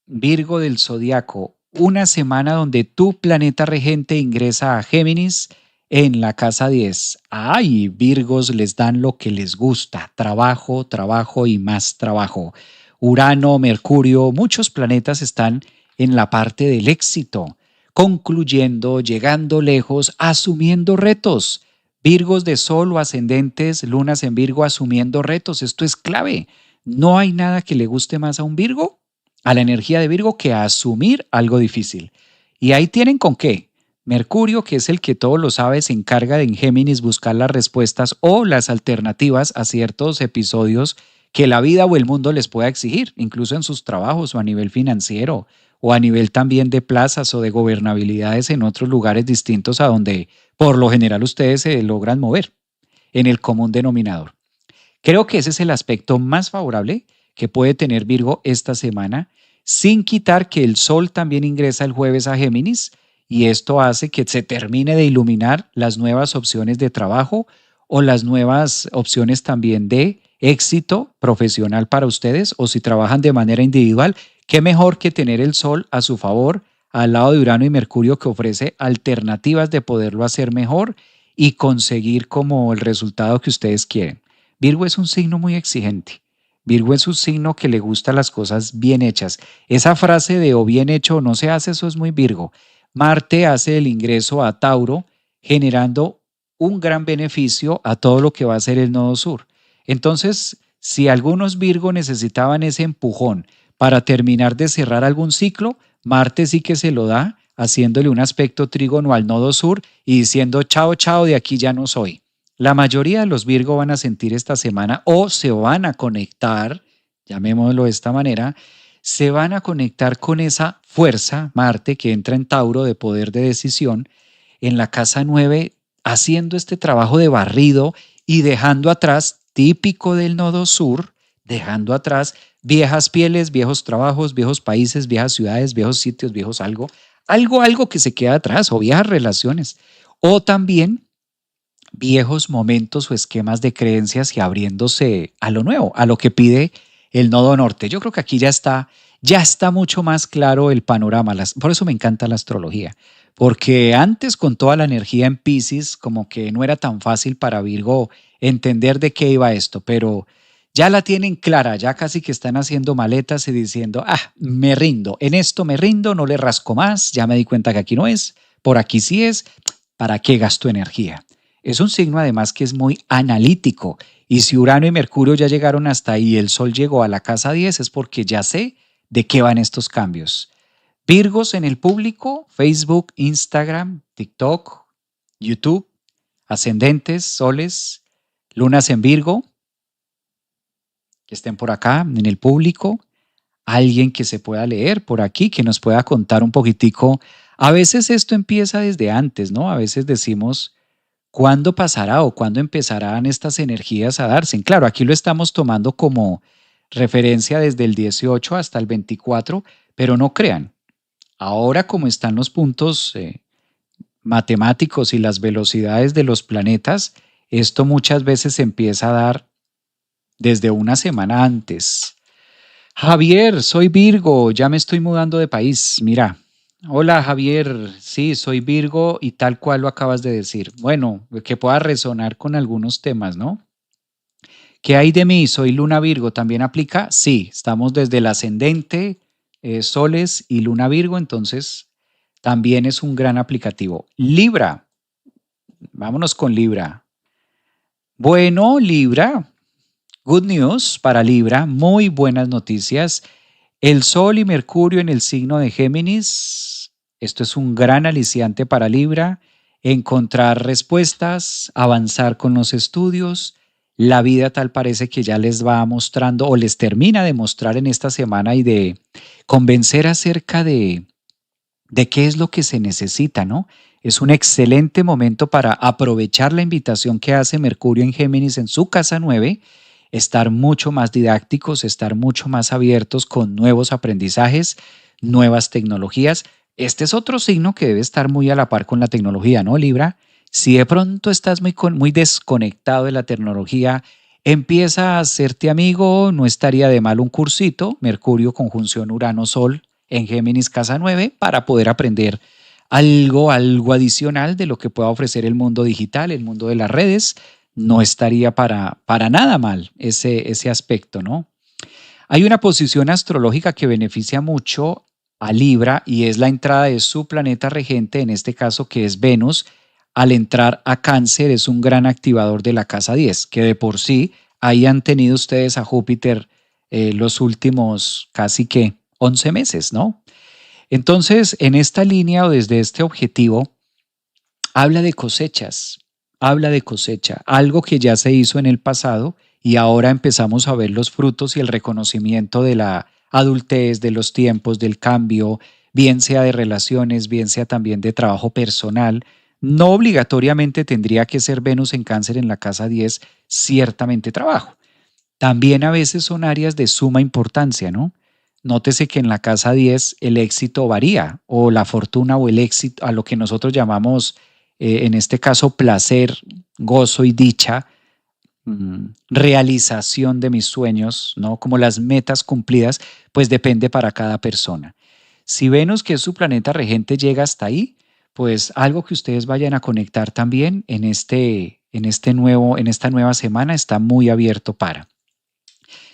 [SPEAKER 1] del zodiaco. Una semana donde tu planeta regente ingresa a Géminis en la casa 10. Ay, Virgos les dan lo que les gusta. Trabajo, trabajo y más trabajo. Urano, Mercurio, muchos planetas están en la parte del éxito, concluyendo, llegando lejos, asumiendo retos. Virgos de Sol o ascendentes, lunas en Virgo asumiendo retos. Esto es clave. No hay nada que le guste más a un Virgo, a la energía de Virgo, que asumir algo difícil. Y ahí tienen con qué. Mercurio, que es el que todo lo sabe, se encarga de en Géminis buscar las respuestas o las alternativas a ciertos episodios que la vida o el mundo les pueda exigir, incluso en sus trabajos o a nivel financiero o a nivel también de plazas o de gobernabilidades en otros lugares distintos a donde por lo general ustedes se logran mover en el común denominador. Creo que ese es el aspecto más favorable que puede tener Virgo esta semana, sin quitar que el Sol también ingresa el jueves a Géminis y esto hace que se termine de iluminar las nuevas opciones de trabajo o las nuevas opciones también de éxito profesional para ustedes o si trabajan de manera individual, qué mejor que tener el Sol a su favor al lado de Urano y Mercurio que ofrece alternativas de poderlo hacer mejor y conseguir como el resultado que ustedes quieren. Virgo es un signo muy exigente. Virgo es un signo que le gusta las cosas bien hechas. Esa frase de o bien hecho o no se hace, eso es muy Virgo. Marte hace el ingreso a Tauro, generando un gran beneficio a todo lo que va a ser el nodo sur. Entonces, si algunos Virgo necesitaban ese empujón para terminar de cerrar algún ciclo, Marte sí que se lo da, haciéndole un aspecto trígono al nodo sur y diciendo chao, chao, de aquí ya no soy. La mayoría de los Virgo van a sentir esta semana o se van a conectar, llamémoslo de esta manera, se van a conectar con esa fuerza, Marte, que entra en Tauro de poder de decisión, en la casa 9, haciendo este trabajo de barrido y dejando atrás, típico del nodo sur, dejando atrás viejas pieles, viejos trabajos, viejos países, viejas ciudades, viejos sitios, viejos algo que se queda atrás o viejas relaciones. O también viejos momentos o esquemas de creencias y abriéndose a lo nuevo, a lo que pide el nodo norte. Yo creo que aquí ya está mucho más claro el panorama. Por eso me encanta la astrología, porque antes con toda la energía en Piscis, como que no era tan fácil para Virgo entender de qué iba esto, pero ya la tienen clara, ya casi que están haciendo maletas y diciendo, me rindo, en esto me rindo, no le rasco más, ya me di cuenta que aquí no es, por aquí sí es, ¿para qué gasto energía? Es un signo además que es muy analítico y si Urano y Mercurio ya llegaron hasta ahí y el Sol llegó a la casa 10 es porque ya sé de qué van estos cambios. Virgos en el público, Facebook, Instagram, TikTok, YouTube, ascendentes, soles, lunas en Virgo, que estén por acá en el público, alguien que se pueda leer por aquí, que nos pueda contar un poquitico. A veces esto empieza desde antes, ¿no? A veces decimos, ¿cuándo pasará o cuándo empezarán estas energías a darse? Claro, aquí lo estamos tomando como referencia desde el 18 hasta el 24, pero no crean, ahora como están los puntos matemáticos y las velocidades de los planetas, esto muchas veces se empieza a dar desde una semana antes. Javier, soy Virgo, ya me estoy mudando de país, mira. Hola Javier, sí, soy Virgo y tal cual lo acabas de decir. Bueno, que pueda resonar con algunos temas, ¿no? ¿Qué hay de mí? Soy Luna Virgo, ¿también aplica? Sí, estamos desde el ascendente, Soles y Luna Virgo, entonces también es un gran aplicativo. Libra, vámonos con Libra. Bueno, Libra, good news para Libra, muy buenas noticias. El Sol y Mercurio en el signo de Géminis, esto es un gran aliciante para Libra, encontrar respuestas, avanzar con los estudios. La vida tal parece que ya les va mostrando o les termina de mostrar en esta semana y de convencer acerca de qué es lo que se necesita, ¿no? Es un excelente momento para aprovechar la invitación que hace Mercurio en Géminis en su casa 9, estar mucho más didácticos, estar mucho más abiertos con nuevos aprendizajes, nuevas tecnologías, Este es otro signo que debe estar muy a la par con la tecnología, ¿no, Libra? Si de pronto estás muy desconectado de la tecnología, empieza a hacerte amigo, no estaría de mal un cursito, Mercurio conjunción Urano-Sol en Géminis casa 9, para poder aprender algo adicional de lo que pueda ofrecer el mundo digital, el mundo de las redes. No estaría para nada mal ese aspecto, ¿no? Hay una posición astrológica que beneficia mucho a Libra y es la entrada de su planeta regente, en este caso que es Venus. Al entrar a Cáncer es un gran activador de la casa 10, que de por sí ahí han tenido ustedes a Júpiter los últimos casi que 11 meses, ¿no? Entonces, en esta línea o desde este objetivo, habla de cosechas, habla de cosecha, algo que ya se hizo en el pasado y ahora empezamos a ver los frutos y el reconocimiento de la adultez, de los tiempos, del cambio, bien sea de relaciones, bien sea también de trabajo personal. No obligatoriamente tendría que ser Venus en Cáncer en la casa 10, ciertamente trabajo. También a veces son áreas de suma importancia, ¿no? Nótese que en la casa 10 el éxito varía, o la fortuna o el éxito, a lo que nosotros llamamos, en este caso, placer, gozo y dicha, realización de mis sueños, ¿no? Como las metas cumplidas, pues depende para cada persona. Si Venus, que es su planeta regente, llega hasta ahí, pues algo que ustedes vayan a conectar también en esta nueva semana está muy abierto para.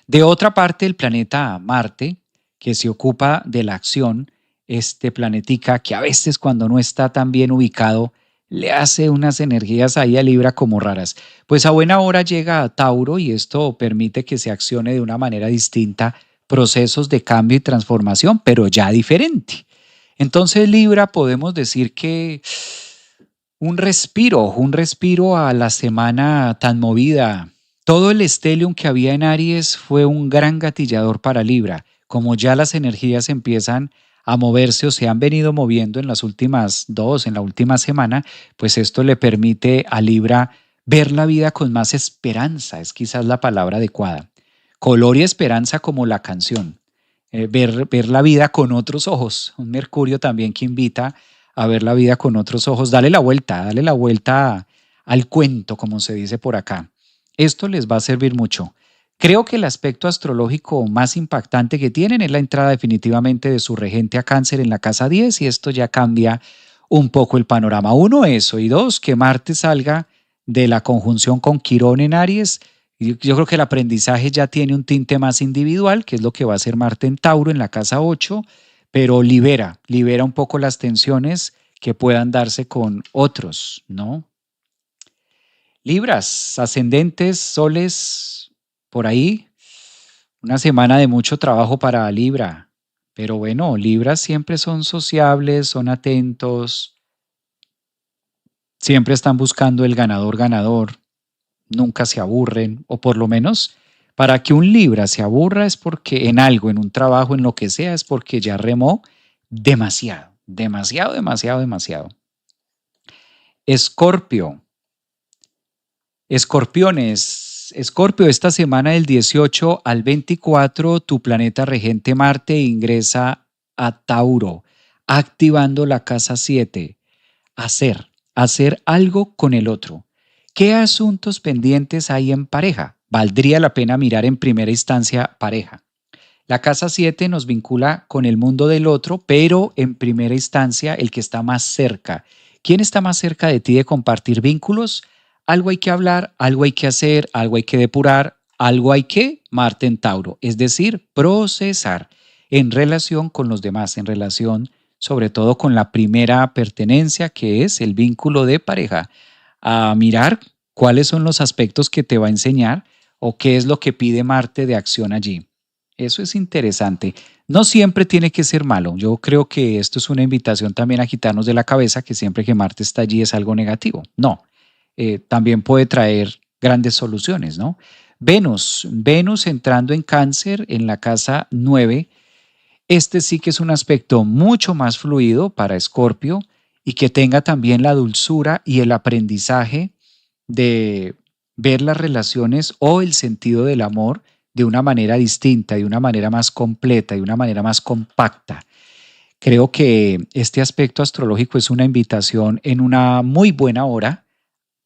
[SPEAKER 1] De otra parte, el planeta Marte, que se ocupa de la acción, este planetica que a veces cuando no está tan bien ubicado, le hace unas energías ahí a Libra como raras. Pues a buena hora llega a Tauro y esto permite que se accione de una manera distinta procesos de cambio y transformación, pero ya diferente. Entonces, Libra, podemos decir que un respiro a la semana tan movida. Todo el stellium que había en Aries fue un gran gatillador para Libra. Como ya las energías empiezan a moverse o se han venido moviendo en las últimas en la última semana, pues esto le permite a Libra ver la vida con más esperanza, es quizás la palabra adecuada. Color y esperanza como la canción. Ver la vida con otros ojos. Un Mercurio también que invita a ver la vida con otros ojos. Dale la vuelta al cuento, como se dice por acá. Esto les va a servir mucho. Creo que el aspecto astrológico más impactante que tienen es la entrada definitivamente de su regente a Cáncer en la casa 10 y esto ya cambia un poco el panorama. Uno, eso, y dos, que Marte salga de la conjunción con Quirón en Aries. Yo creo que el aprendizaje ya tiene un tinte más individual, que es lo que va a hacer Marte en Tauro en la casa 8, pero libera un poco las tensiones que puedan darse con otros, ¿no? Libras, ascendentes, soles, por ahí, una semana de mucho trabajo para Libra, pero bueno, Libras siempre son sociables, son atentos, siempre están buscando el ganador, nunca se aburren, o por lo menos para que un Libra se aburra es porque en algo, en un trabajo, en lo que sea, es porque ya remó demasiado, demasiado, demasiado, demasiado. Escorpio. Escorpiones, Escorpio, esta semana del 18 al 24, tu planeta regente Marte ingresa a Tauro, activando la casa 7. Hacer algo con el otro. ¿Qué asuntos pendientes hay en pareja? Valdría la pena mirar en primera instancia pareja. La casa 7 nos vincula con el mundo del otro, pero en primera instancia el que está más cerca. ¿Quién está más cerca de ti de compartir vínculos? Algo hay que hablar, algo hay que hacer, algo hay que depurar, algo hay que Marte en Tauro, es decir, procesar en relación con los demás, en relación sobre todo con la primera pertenencia que es el vínculo de pareja, a mirar cuáles son los aspectos que te va a enseñar o qué es lo que pide Marte de acción allí. Eso es interesante. No siempre tiene que ser malo. Yo creo que esto es una invitación también a quitarnos de la cabeza que siempre que Marte está allí es algo negativo. No, también puede traer grandes soluciones, ¿no? Venus entrando en Cáncer en la casa 9. Este sí que es un aspecto mucho más fluido para Escorpio y que tenga también la dulzura y el aprendizaje de ver las relaciones o el sentido del amor de una manera distinta, de una manera más completa, de una manera más compacta. Creo que este aspecto astrológico es una invitación en una muy buena hora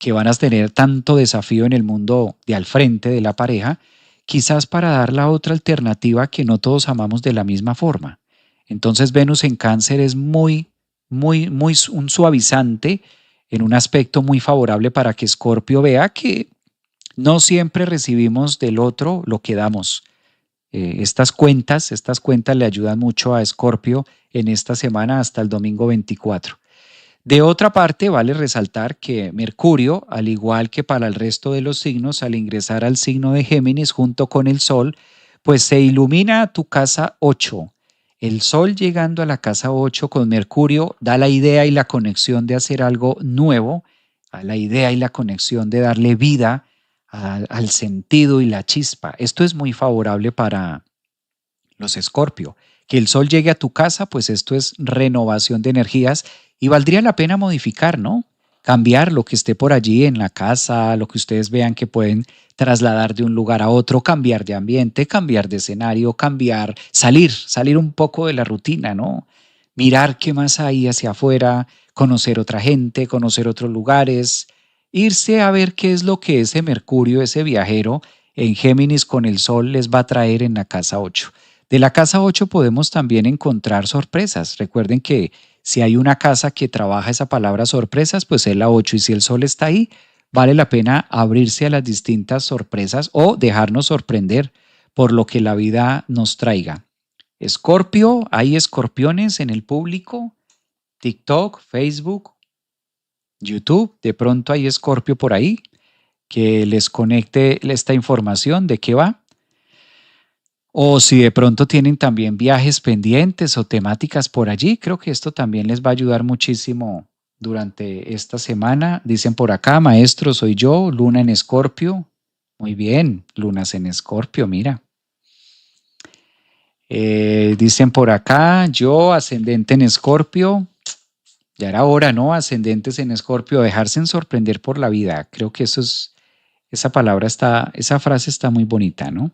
[SPEAKER 1] que van a tener tanto desafío en el mundo de al frente de la pareja, quizás para dar la otra alternativa que no todos amamos de la misma forma. Entonces Venus en Cáncer es muy un suavizante en un aspecto muy favorable para que Escorpio vea que no siempre recibimos del otro lo que damos. Estas cuentas le ayudan mucho a Escorpio en esta semana hasta el domingo 24. De otra parte, vale resaltar que Mercurio, al igual que para el resto de los signos, al ingresar al signo de Géminis junto con el Sol, pues se ilumina tu casa 8. El Sol llegando a la casa 8 con Mercurio da la idea y la conexión de hacer algo nuevo, a la idea y la conexión de darle vida al sentido y la chispa. Esto es muy favorable para los Escorpio. Que el Sol llegue a tu casa, pues esto es renovación de energías y valdría la pena modificar, ¿no? Cambiar lo que esté por allí en la casa, lo que ustedes vean que pueden trasladar de un lugar a otro, cambiar de ambiente, cambiar de escenario, salir un poco de la rutina, ¿no? Mirar qué más hay hacia afuera, conocer otra gente, conocer otros lugares, irse a ver qué es lo que ese Mercurio, ese viajero en Géminis con el Sol les va a traer en la casa 8. De la casa 8 podemos también encontrar sorpresas. Recuerden que si hay una casa que trabaja esa palabra sorpresas, pues es la 8 y si el Sol está ahí, vale la pena abrirse a las distintas sorpresas o dejarnos sorprender por lo que la vida nos traiga. Escorpio, hay escorpiones en el público, TikTok, Facebook, YouTube, de pronto hay Escorpio por ahí que les conecte esta información de qué va. O si de pronto tienen también viajes pendientes o temáticas por allí, creo que esto también les va a ayudar muchísimo durante esta semana. Dicen por acá, maestro, soy yo, Luna en Escorpio. Muy bien, lunas en Escorpio, mira. Dicen por acá, yo, ascendente en Escorpio. Ya era hora, ¿no? Ascendentes en Escorpio, dejarse sorprender por la vida. Creo que esa frase está muy bonita, ¿no?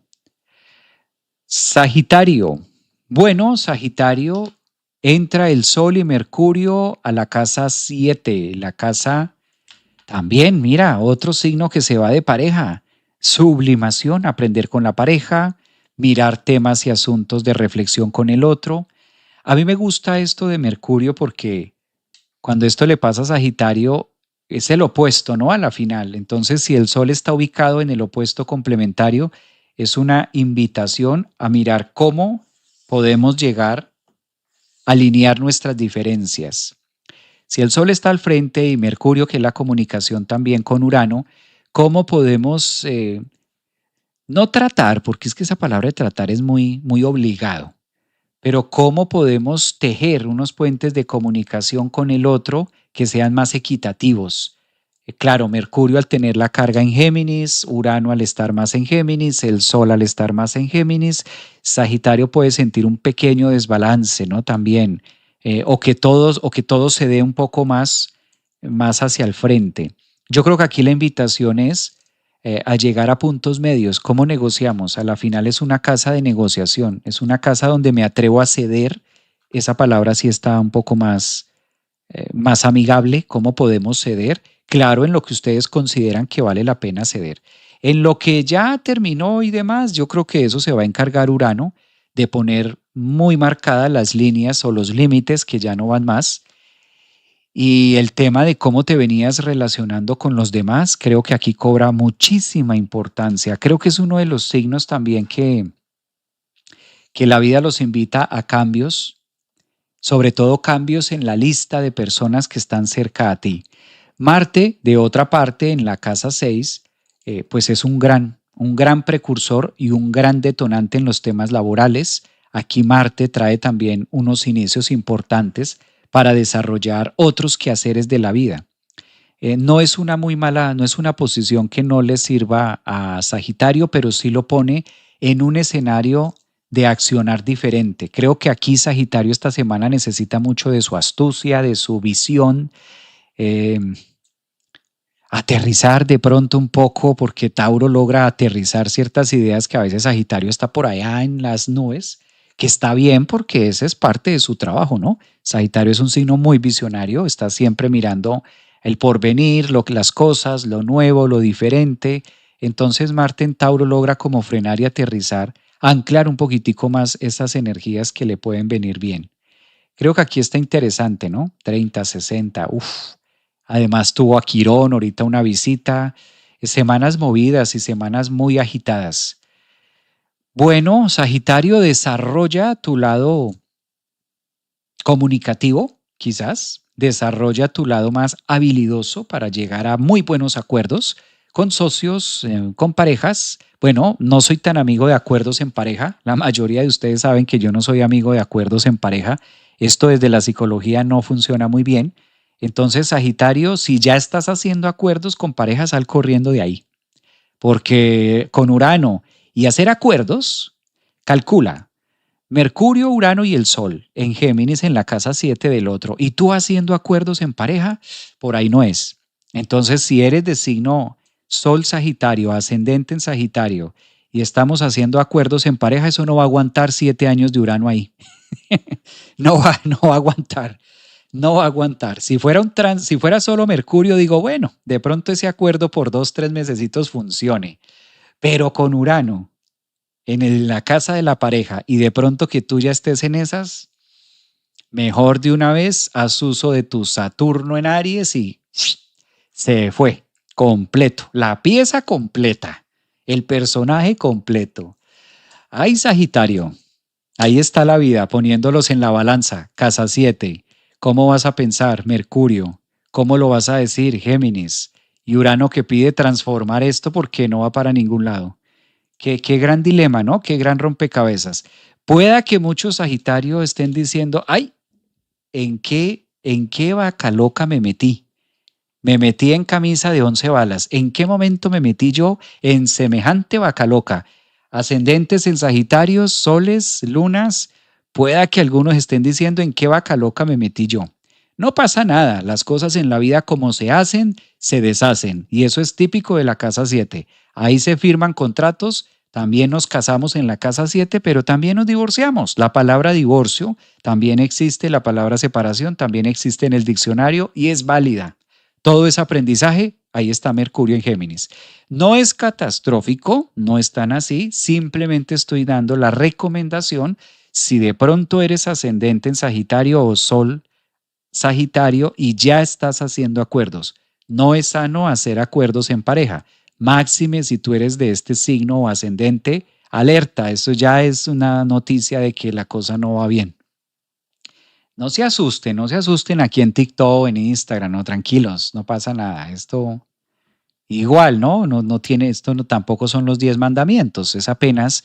[SPEAKER 1] Sagitario. Bueno, Sagitario, entra el Sol y Mercurio a la casa 7. La casa también, mira, otro signo que se va de pareja. Sublimación, aprender con la pareja, mirar temas y asuntos de reflexión con el otro. A mí me gusta esto de Mercurio porque cuando esto le pasa a Sagitario es el opuesto, ¿no? A la final. Entonces, si el Sol está ubicado en el opuesto complementario, es una invitación a mirar cómo podemos llegar a alinear nuestras diferencias. Si el Sol está al frente y Mercurio, que es la comunicación también con Urano, ¿cómo podemos no tratar, porque es que esa palabra de tratar es muy obligado, pero cómo podemos tejer unos puentes de comunicación con el otro que sean más equitativos? Claro, Mercurio al tener la carga en Géminis, Urano al estar más en Géminis, el Sol al estar más en Géminis, Sagitario puede sentir un pequeño desbalance, ¿no? También, o que todo se dé un poco más hacia el frente. Yo creo que aquí la invitación es a llegar a puntos medios. ¿Cómo negociamos? A la final es una casa de negociación, es una casa donde me atrevo a ceder. Esa palabra sí está un poco más amigable. ¿Cómo podemos ceder? Claro, en lo que ustedes consideran que vale la pena ceder. En lo que ya terminó y demás, yo creo que eso se va a encargar Urano de poner muy marcadas las líneas o los límites que ya no van más. Y el tema de cómo te venías relacionando con los demás, creo que aquí cobra muchísima importancia. Creo que es uno de los signos también que la vida los invita a cambios, sobre todo cambios en la lista de personas que están cerca a ti. Marte, de otra parte, en la casa 6, pues es un gran precursor y un gran detonante en los temas laborales. Aquí Marte trae también unos inicios importantes para desarrollar otros quehaceres de la vida. No es no es una posición que no le sirva a Sagitario, pero sí lo pone en un escenario de accionar diferente. Creo que aquí Sagitario esta semana necesita mucho de su astucia, de su visión, eh, aterrizar de pronto un poco, porque Tauro logra aterrizar ciertas ideas que a veces Sagitario está por allá en las nubes. que está bien porque ese es parte de su trabajo, ¿no? Sagitario es un signo muy visionario, está siempre mirando el porvenir, las cosas, lo nuevo, lo diferente. Entonces Marte en Tauro logra como frenar y aterrizar, anclar un poquitico más esas energías que le pueden venir bien. Creo que aquí está interesante, ¿no? 30, 60, uff. Además tuvo a Quirón ahorita una visita, semanas movidas y semanas muy agitadas. Bueno, Sagitario, desarrolla tu lado comunicativo, quizás, desarrolla tu lado más habilidoso para llegar a muy buenos acuerdos con socios, con parejas. Bueno, no soy tan amigo de acuerdos en pareja. La mayoría de ustedes saben que yo no soy amigo de acuerdos en pareja. Esto desde la psicología no funciona muy bien. Entonces, Sagitario, si ya estás haciendo acuerdos con parejas, sal corriendo de ahí. Porque con Urano y hacer acuerdos, calcula, Mercurio, Urano y el Sol en Géminis en la casa 7 del otro, y tú haciendo acuerdos en pareja, por ahí no es. Entonces, si eres de signo Sol Sagitario, ascendente en Sagitario, y estamos haciendo acuerdos en pareja, eso no va a aguantar 7 años de Urano ahí. No va a aguantar. No va a aguantar. Si fuera solo Mercurio, digo, bueno, de pronto ese acuerdo por 2, 3 mesecitos funcione. Pero con Urano en la casa de la pareja y de pronto que tú ya estés en esas, mejor de una vez haz uso de tu Saturno en Aries y se fue completo, la pieza completa, el personaje completo. Ay, Sagitario, ahí está la vida poniéndolos en la balanza, casa 7. ¿Cómo vas a pensar, Mercurio? ¿Cómo lo vas a decir, Géminis? Y Urano que pide transformar esto porque no va para ningún lado. Qué gran dilema, ¿no? Qué gran rompecabezas. Pueda que muchos Sagitarios estén diciendo, ay, ¿en qué vaca loca me metí? Me metí en camisa de 11 balas. ¿En qué momento me metí yo en semejante vaca loca? Ascendentes en Sagitarios, soles, lunas, pueda que algunos estén diciendo en qué vaca loca me metí yo. No pasa nada, las cosas en la vida como se hacen, se deshacen, y eso es típico de la casa 7. Ahí se firman contratos, también nos casamos en la casa 7, pero también nos divorciamos. La palabra divorcio también existe, la palabra separación también existe en el diccionario y es válida. Todo es aprendizaje, ahí está Mercurio en Géminis. No es catastrófico, no es tan así, simplemente estoy dando la recomendación si de pronto eres ascendente en Sagitario o Sol Sagitario y ya estás haciendo acuerdos. No es sano hacer acuerdos en pareja. Máxime si tú eres de este signo o ascendente, alerta, eso ya es una noticia de que la cosa no va bien. No se asusten aquí en TikTok, en Instagram, no, tranquilos, no pasa nada. Esto igual, ¿no? No tiene, esto no, tampoco son los 10 mandamientos, es apenas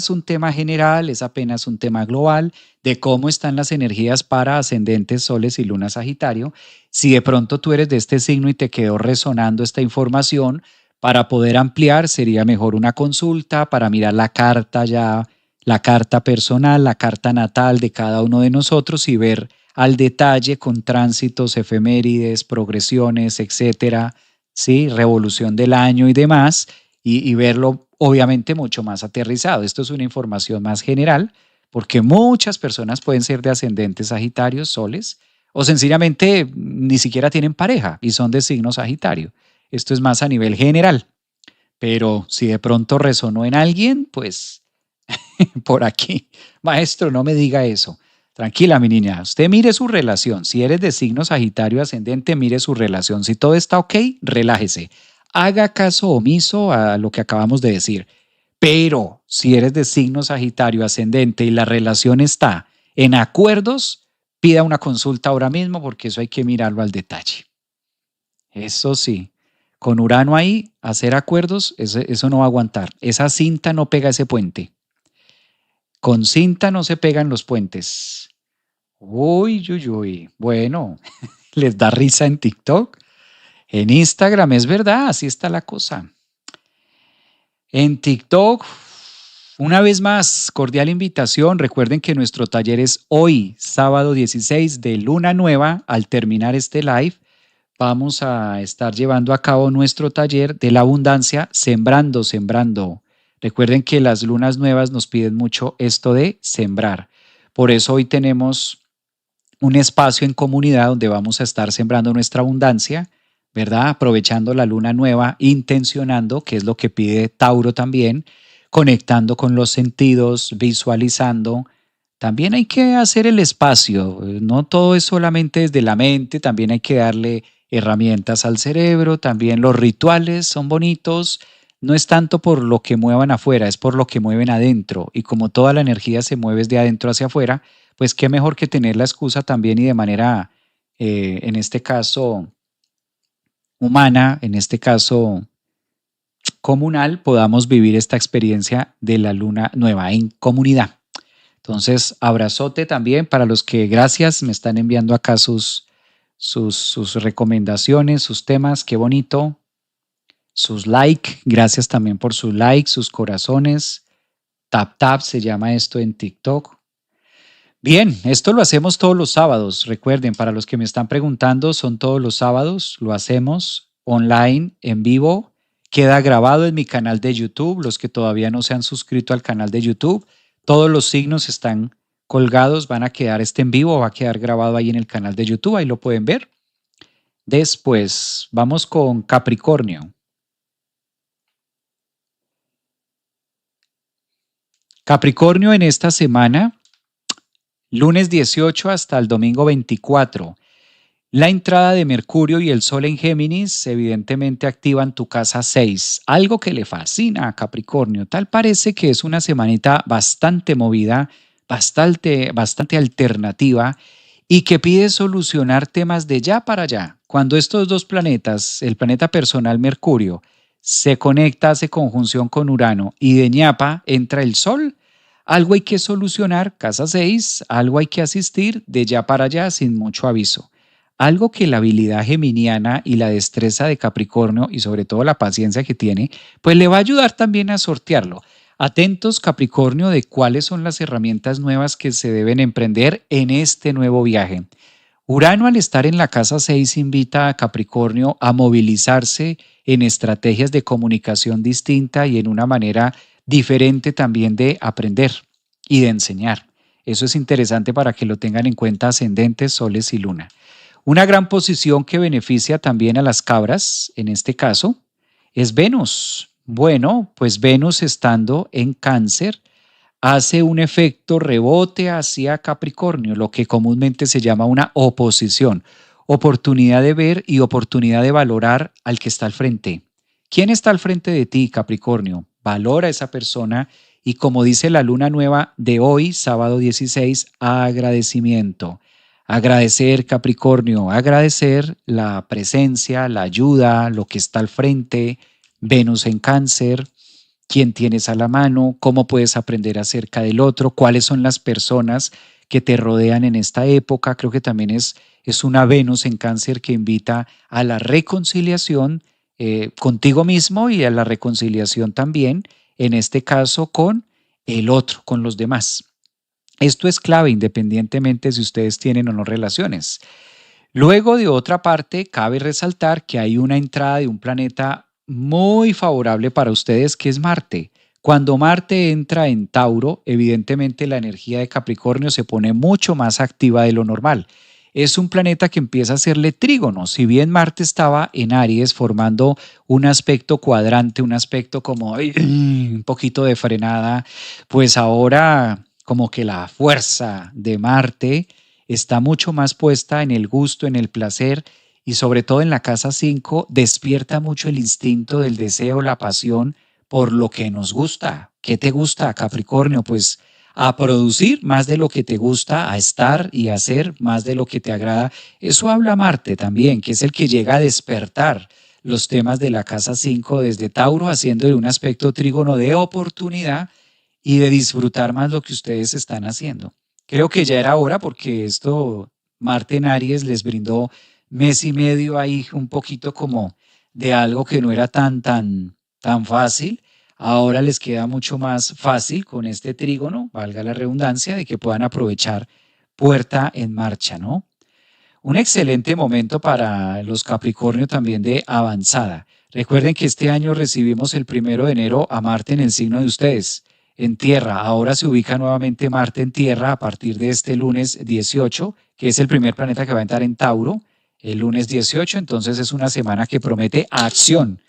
[SPEAKER 1] un tema general, es apenas un tema global de cómo están las energías para ascendentes, soles y lunas Sagitario. Si de pronto tú eres de este signo y te quedó resonando esta información, para poder ampliar sería mejor una consulta para mirar la carta ya, la carta personal, la carta natal de cada uno de nosotros y ver al detalle con tránsitos, efemérides, progresiones, etcétera, ¿sí? Revolución del año y demás, y verlo obviamente mucho más aterrizado. Esto es una información más general, porque muchas personas pueden ser de ascendentes Sagitarios, soles, o sencillamente ni siquiera tienen pareja y son de signo Sagitario. Esto es más a nivel general, pero si de pronto resonó en alguien, pues por aquí, maestro, no me diga eso. Tranquila, mi niña, usted mire su relación. Si eres de signo Sagitario ascendente, mire su relación. Si todo está ok, relájese. Haga caso omiso a lo que acabamos de decir. Pero si eres de signo Sagitario ascendente y la relación está en acuerdos, pida una consulta ahora mismo porque eso hay que mirarlo al detalle. Eso sí, con Urano ahí, hacer acuerdos, eso no va a aguantar. Esa cinta no pega ese puente. Con cinta no se pegan los puentes. Uy, uy, uy. Bueno, les da risa en TikTok. En Instagram es verdad, así está la cosa. En TikTok, una vez más, cordial invitación. Recuerden que nuestro taller es hoy, sábado 16 de luna nueva. Al terminar este live, vamos a estar llevando a cabo nuestro taller de la abundancia, sembrando. Recuerden que las lunas nuevas nos piden mucho esto de sembrar. Por eso hoy tenemos un espacio en comunidad donde vamos a estar sembrando nuestra abundancia, ¿verdad? Aprovechando la luna nueva, intencionando, que es lo que pide Tauro también, conectando con los sentidos, visualizando. También hay que hacer el espacio, no todo es solamente desde la mente, también hay que darle herramientas al cerebro, también los rituales son bonitos, no es tanto por lo que muevan afuera, es por lo que mueven adentro, y como toda la energía se mueve desde adentro hacia afuera, pues qué mejor que tener la excusa también y de manera, en este caso, humana, en este caso comunal, podamos vivir esta experiencia de la luna nueva en comunidad. Entonces, abrazote también para los que, gracias, me están enviando acá sus recomendaciones, sus temas, qué bonito, sus like, gracias también por sus likes, sus corazones, tap tap se llama esto en TikTok. Bien, esto lo hacemos todos los sábados. Recuerden, para los que me están preguntando, son todos los sábados, lo hacemos online, en vivo. Queda grabado en mi canal de YouTube. Los que todavía no se han suscrito al canal de YouTube, todos los signos están colgados, van a quedar en vivo, va a quedar grabado ahí en el canal de YouTube, ahí lo pueden ver. Después, vamos con Capricornio. Capricornio en esta semana, lunes 18 hasta el domingo 24. La entrada de Mercurio y el Sol en Géminis evidentemente activan tu casa 6, algo que le fascina a Capricornio. Tal parece que es una semanita bastante movida, bastante alternativa y que pide solucionar temas de ya para allá. Cuando estos dos planetas, el planeta personal Mercurio, se conecta, hace conjunción con Urano y de ñapa entra el Sol, algo hay que solucionar, casa 6, algo hay que asistir de ya para allá sin mucho aviso. Algo que la habilidad geminiana y la destreza de Capricornio y sobre todo la paciencia que tiene, pues le va a ayudar también a sortearlo. Atentos Capricornio de cuáles son las herramientas nuevas que se deben emprender en este nuevo viaje. Urano al estar en la casa 6 invita a Capricornio a movilizarse en estrategias de comunicación distinta y en una manera diferente también de aprender y de enseñar. Eso es interesante para que lo tengan en cuenta ascendentes, soles y luna. Una gran posición que beneficia también a las cabras, en este caso, es Venus. Bueno, pues Venus estando en Cáncer hace un efecto rebote hacia Capricornio, lo que comúnmente se llama una oposición, oportunidad de ver y oportunidad de valorar al que está al frente. ¿Quién está al frente de ti, Capricornio? Valora a esa persona y como dice la luna nueva de hoy, sábado 16, agradecimiento. Agradecer, Capricornio, agradecer la presencia, la ayuda, lo que está al frente, Venus en Cáncer, quién tienes a la mano, cómo puedes aprender acerca del otro, cuáles son las personas que te rodean en esta época. Creo que también es una Venus en Cáncer que invita a la reconciliación contigo mismo y a la reconciliación también, en este caso con el otro, con los demás. Esto es clave independientemente si ustedes tienen o no relaciones. Luego, de otra parte, cabe resaltar que hay una entrada de un planeta muy favorable para ustedes, que es Marte. Cuando Marte entra en Tauro, evidentemente la energía de Capricornio se pone mucho más activa de lo normal. Es un planeta que empieza a hacerle trígono. Si bien Marte estaba en Aries formando un aspecto cuadrante, un aspecto como un poquito de frenada, pues ahora como que la fuerza de Marte está mucho más puesta en el gusto, en el placer y sobre todo en la casa 5 despierta mucho el instinto del deseo, la pasión por lo que nos gusta. ¿Qué te gusta, Capricornio? Pues a producir más de lo que te gusta, a estar y a hacer más de lo que te agrada. Eso habla Marte también, que es el que llega a despertar los temas de la casa 5 desde Tauro, haciendo un aspecto trígono de oportunidad y de disfrutar más lo que ustedes están haciendo. Creo que ya era hora porque esto, Marte en Aries les brindó mes y medio ahí un poquito como de algo que no era tan fácil. Ahora les queda mucho más fácil con este trígono, valga la redundancia, de que puedan aprovechar puerta en marcha, ¿no? Un excelente momento para los Capricornio también de avanzada. Recuerden que este año recibimos el 1 de enero a Marte en el signo de ustedes, en Tierra. Ahora se ubica nuevamente Marte en Tierra a partir de este lunes 18, que es el primer planeta que va a entrar en Tauro, el lunes 18. Entonces es una semana que promete acción,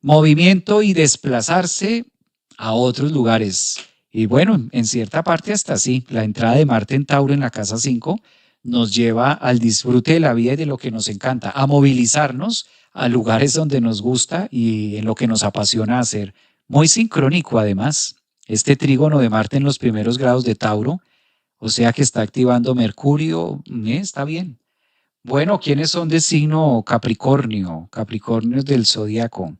[SPEAKER 1] movimiento y desplazarse a otros lugares. Y bueno, en cierta parte hasta sí, la entrada de Marte en Tauro en la casa 5 nos lleva al disfrute de la vida y de lo que nos encanta, a movilizarnos a lugares donde nos gusta y en lo que nos apasiona hacer. Muy sincrónico además, este trígono de Marte en los primeros grados de Tauro, o sea que está activando Mercurio, está bien. Bueno, ¿quiénes son de signo Capricornio? Capricornios del zodiaco.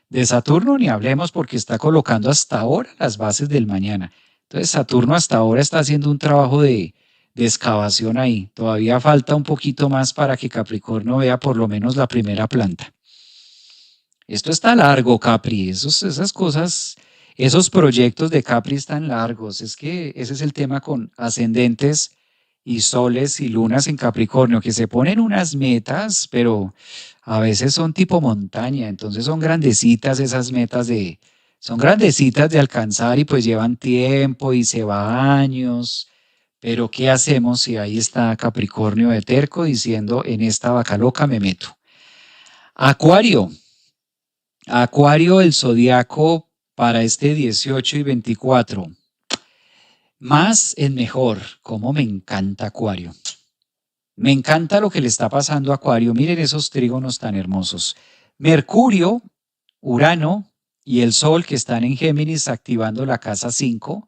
[SPEAKER 1] De Saturno ni hablemos porque está colocando hasta ahora las bases del mañana. Entonces Saturno hasta ahora está haciendo un trabajo de excavación ahí. Todavía falta un poquito más para que Capricornio vea por lo menos la primera planta. Esto está largo, Capri. Esas cosas, esos proyectos de Capri están largos. Es que ese es el tema con ascendentes y soles y lunas en Capricornio, que se ponen unas metas, pero a veces son tipo montaña, entonces son grandecitas esas metas son grandecitas de alcanzar y pues llevan tiempo y se va años, pero ¿qué hacemos si ahí está Capricornio de terco diciendo en esta vaca loca me meto? Acuario, Acuario el zodiaco para este 18 y 24. Más es mejor, como me encanta Acuario. Me encanta lo que le está pasando a Acuario. Miren esos trígonos tan hermosos. Mercurio, Urano y el Sol que están en Géminis activando la casa 5.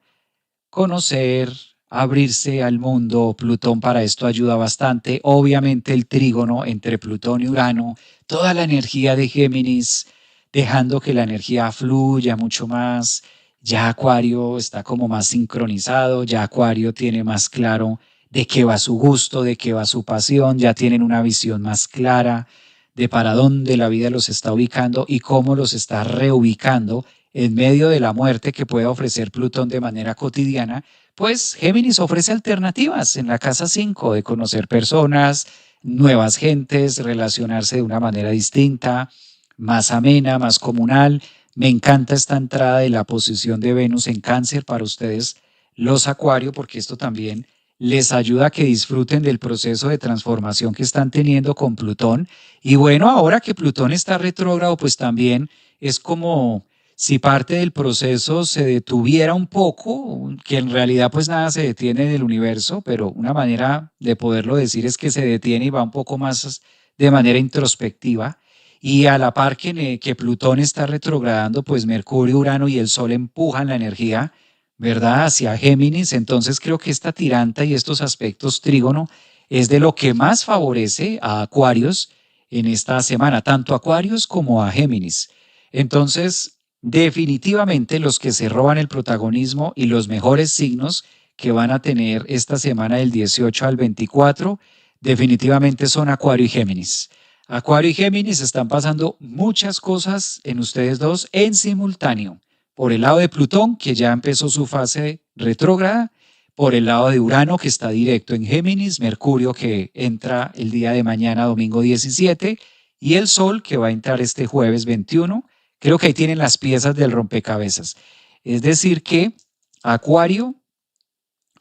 [SPEAKER 1] Conocer, abrirse al mundo. Plutón para esto ayuda bastante. Obviamente el trígono entre Plutón y Urano, toda la energía de Géminis, dejando que la energía fluya mucho más. Ya Acuario está como más sincronizado, ya Acuario tiene más claro de qué va su gusto, de qué va su pasión, ya tienen una visión más clara de para dónde la vida los está ubicando y cómo los está reubicando en medio de la muerte que puede ofrecer Plutón de manera cotidiana. Pues Géminis ofrece alternativas en la casa 5 de conocer personas, nuevas gentes, relacionarse de una manera distinta, más amena, más comunal. Me encanta esta entrada de la posición de Venus en Cáncer para ustedes, los Acuario, porque esto también les ayuda a que disfruten del proceso de transformación que están teniendo con Plutón. Y bueno, ahora que Plutón está retrógrado, pues también es como si parte del proceso se detuviera un poco, que en realidad pues nada se detiene del universo, pero una manera de poderlo decir es que se detiene y va un poco más de manera introspectiva. Y a la par que Plutón está retrogradando, pues Mercurio, Urano y el Sol empujan la energía, ¿verdad?, hacia Géminis. Entonces creo que esta tiranta y estos aspectos trígono es de lo que más favorece a Acuarios en esta semana, tanto a Acuarios como a Géminis. Entonces, definitivamente los que se roban el protagonismo y los mejores signos que van a tener esta semana del 18 al 24, definitivamente son Acuario y Géminis. Acuario y Géminis están pasando muchas cosas en ustedes dos en simultáneo. Por el lado de Plutón, que ya empezó su fase retrógrada, por el lado de Urano, que está directo en Géminis, Mercurio, que entra el día de mañana, domingo 17, y el Sol, que va a entrar este jueves 21. Creo que ahí tienen las piezas del rompecabezas. Es decir que Acuario,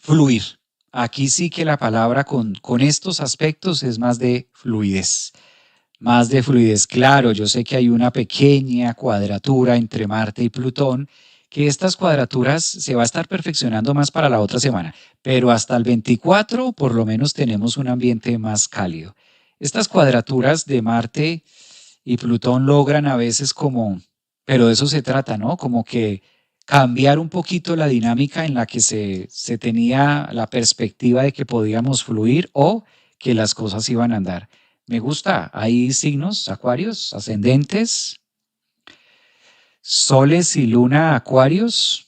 [SPEAKER 1] fluir. Aquí sí que la palabra con estos aspectos es más de fluidez. Más de fluidez, claro, yo sé que hay una pequeña cuadratura entre Marte y Plutón, que estas cuadraturas se va a estar perfeccionando más para la otra semana, pero hasta el 24 por lo menos tenemos un ambiente más cálido. Estas cuadraturas de Marte y Plutón logran a veces como, pero de eso se trata, ¿no? Como que cambiar un poquito la dinámica en la que se tenía la perspectiva de que podíamos fluir o que las cosas iban a andar. Me gusta, hay signos, Acuarios, ascendentes, soles y luna, Acuarios.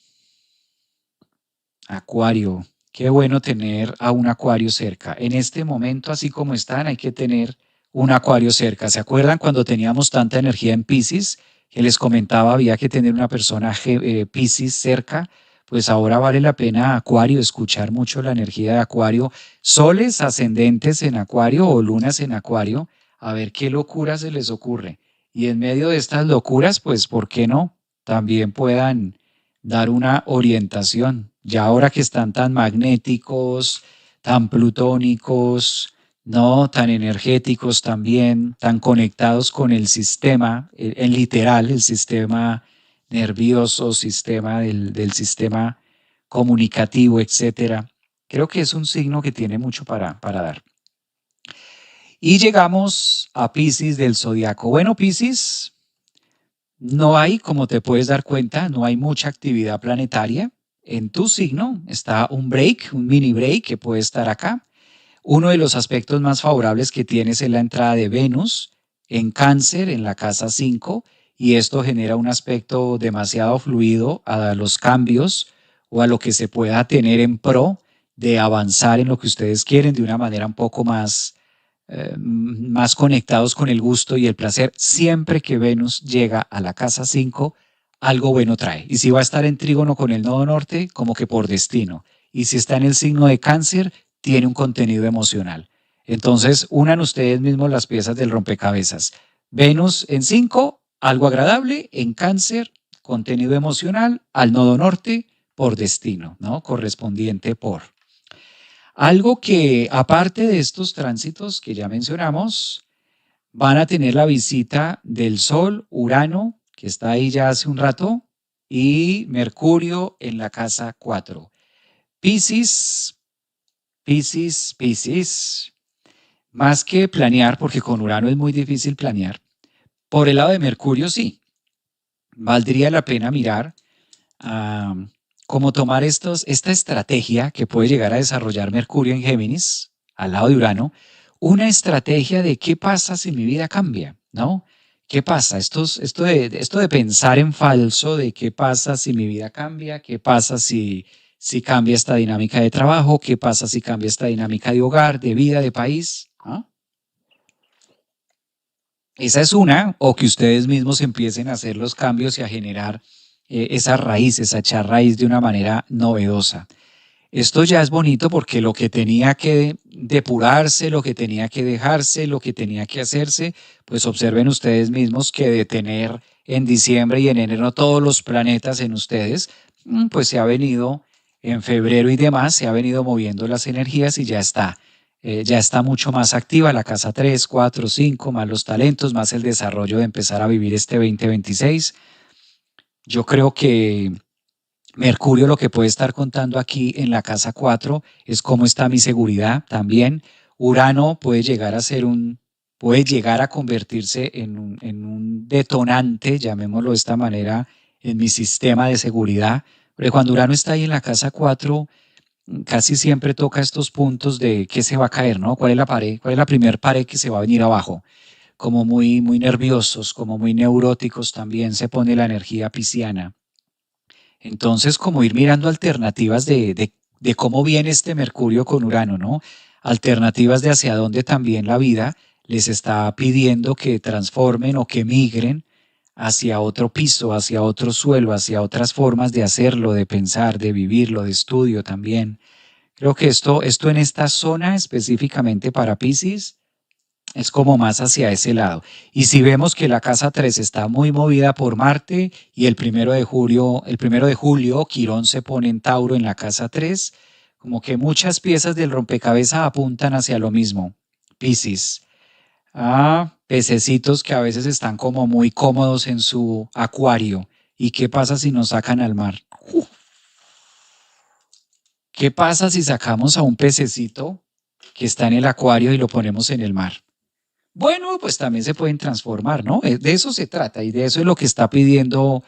[SPEAKER 1] Acuario, qué bueno tener a un Acuario cerca. En este momento, así como están, hay que tener un Acuario cerca. ¿Se acuerdan cuando teníamos tanta energía en Piscis? Que les comentaba, había que tener una persona Piscis cerca. Pues ahora vale la pena Acuario, escuchar mucho la energía de Acuario. Soles ascendentes en Acuario o lunas en Acuario, a ver qué locura se les ocurre. y en medio de estas locuras, pues, ¿por qué no? También puedan dar una orientación. Ya ahora que están tan magnéticos, tan plutónicos, ¿no? Tan energéticos también, tan conectados con el sistema, en literal, el sistema nervioso, sistema del sistema comunicativo, etcétera. Creo que es un signo que tiene mucho para dar. Y llegamos a Piscis del zodiaco. Bueno, Piscis, no hay, como te puedes dar cuenta, no hay mucha actividad planetaria. En tu signo está un break, un mini break que puede estar acá. Uno de los aspectos más favorables que tienes es la entrada de Venus en Cáncer, en la casa 5, y esto genera un aspecto demasiado fluido a los cambios o a lo que se pueda tener en pro de avanzar en lo que ustedes quieren de una manera un poco más conectados con el gusto y el placer. Siempre que Venus llega a la casa 5, algo bueno trae. Y si va a estar en trígono con el nodo norte, como que por destino. Y si está en el signo de Cáncer, tiene un contenido emocional. Entonces, unan ustedes mismos las piezas del rompecabezas. Venus en 5, algo agradable; en Cáncer, contenido emocional; al nodo norte, por destino, ¿no? Correspondiente por. Algo que, aparte de estos tránsitos que ya mencionamos, van a tener la visita del Sol, Urano, que está ahí ya hace un rato, y Mercurio en la casa 4. Piscis, Piscis, Piscis. Más que planear, porque con Urano es muy difícil planear, por el lado de Mercurio sí. Valdría la pena mirar cómo tomar esta estrategia que puede llegar a desarrollar Mercurio en Géminis, al lado de Urano, una estrategia de qué pasa si mi vida cambia, ¿no? ¿Qué pasa? Esto de pensar en falso, de qué pasa si mi vida cambia, qué pasa si cambia esta dinámica de trabajo, qué pasa si cambia esta dinámica de hogar, de vida, de país. ¿Ah? Esa es una, o que ustedes mismos empiecen a hacer los cambios y a generar esa raíz, esa echar raíz de una manera novedosa. Esto ya es bonito porque lo que tenía que depurarse, lo que tenía que dejarse, lo que tenía que hacerse, pues observen ustedes mismos que de tener en diciembre y en enero todos los planetas en ustedes, pues se ha venido en febrero y demás, se ha venido moviendo las energías y ya está mucho más activa la casa 3, 4, 5, más los talentos, más el desarrollo de empezar a vivir este 2026. Yo creo que Mercurio lo que puede estar contando aquí en la casa 4 es cómo está mi seguridad también. Urano puede llegar a convertirse en un detonante, llamémoslo de esta manera, en mi sistema de seguridad. Porque cuando Urano está ahí en la casa 4, casi siempre toca estos puntos de qué se va a caer, ¿no? ¿Cuál es la pared? ¿Cuál es la primer pared que se va a venir abajo? Como muy, muy nerviosos, como muy neuróticos también se pone la energía pisciana. Entonces, como ir mirando alternativas de cómo viene este Mercurio con Urano, ¿no? Alternativas de hacia dónde también la vida les está pidiendo que transformen o que migren hacia otro piso, hacia otro suelo, hacia otras formas de hacerlo, de pensar, de vivirlo, de estudio también. Creo que esto en esta zona específicamente para Piscis es como más hacia ese lado. Y si vemos que la casa 3 está muy movida por Marte y el 1 de julio, Quirón se pone en Tauro en la casa 3, como que muchas piezas del rompecabezas apuntan hacia lo mismo. Piscis. Pececitos que a veces están como muy cómodos en su acuario. ¿Y qué pasa si nos sacan al mar? ¿Qué pasa si sacamos a un pececito que está en el acuario y lo ponemos en el mar? Bueno, pues también se pueden transformar, ¿no? De eso se trata y de eso es lo que está pidiendo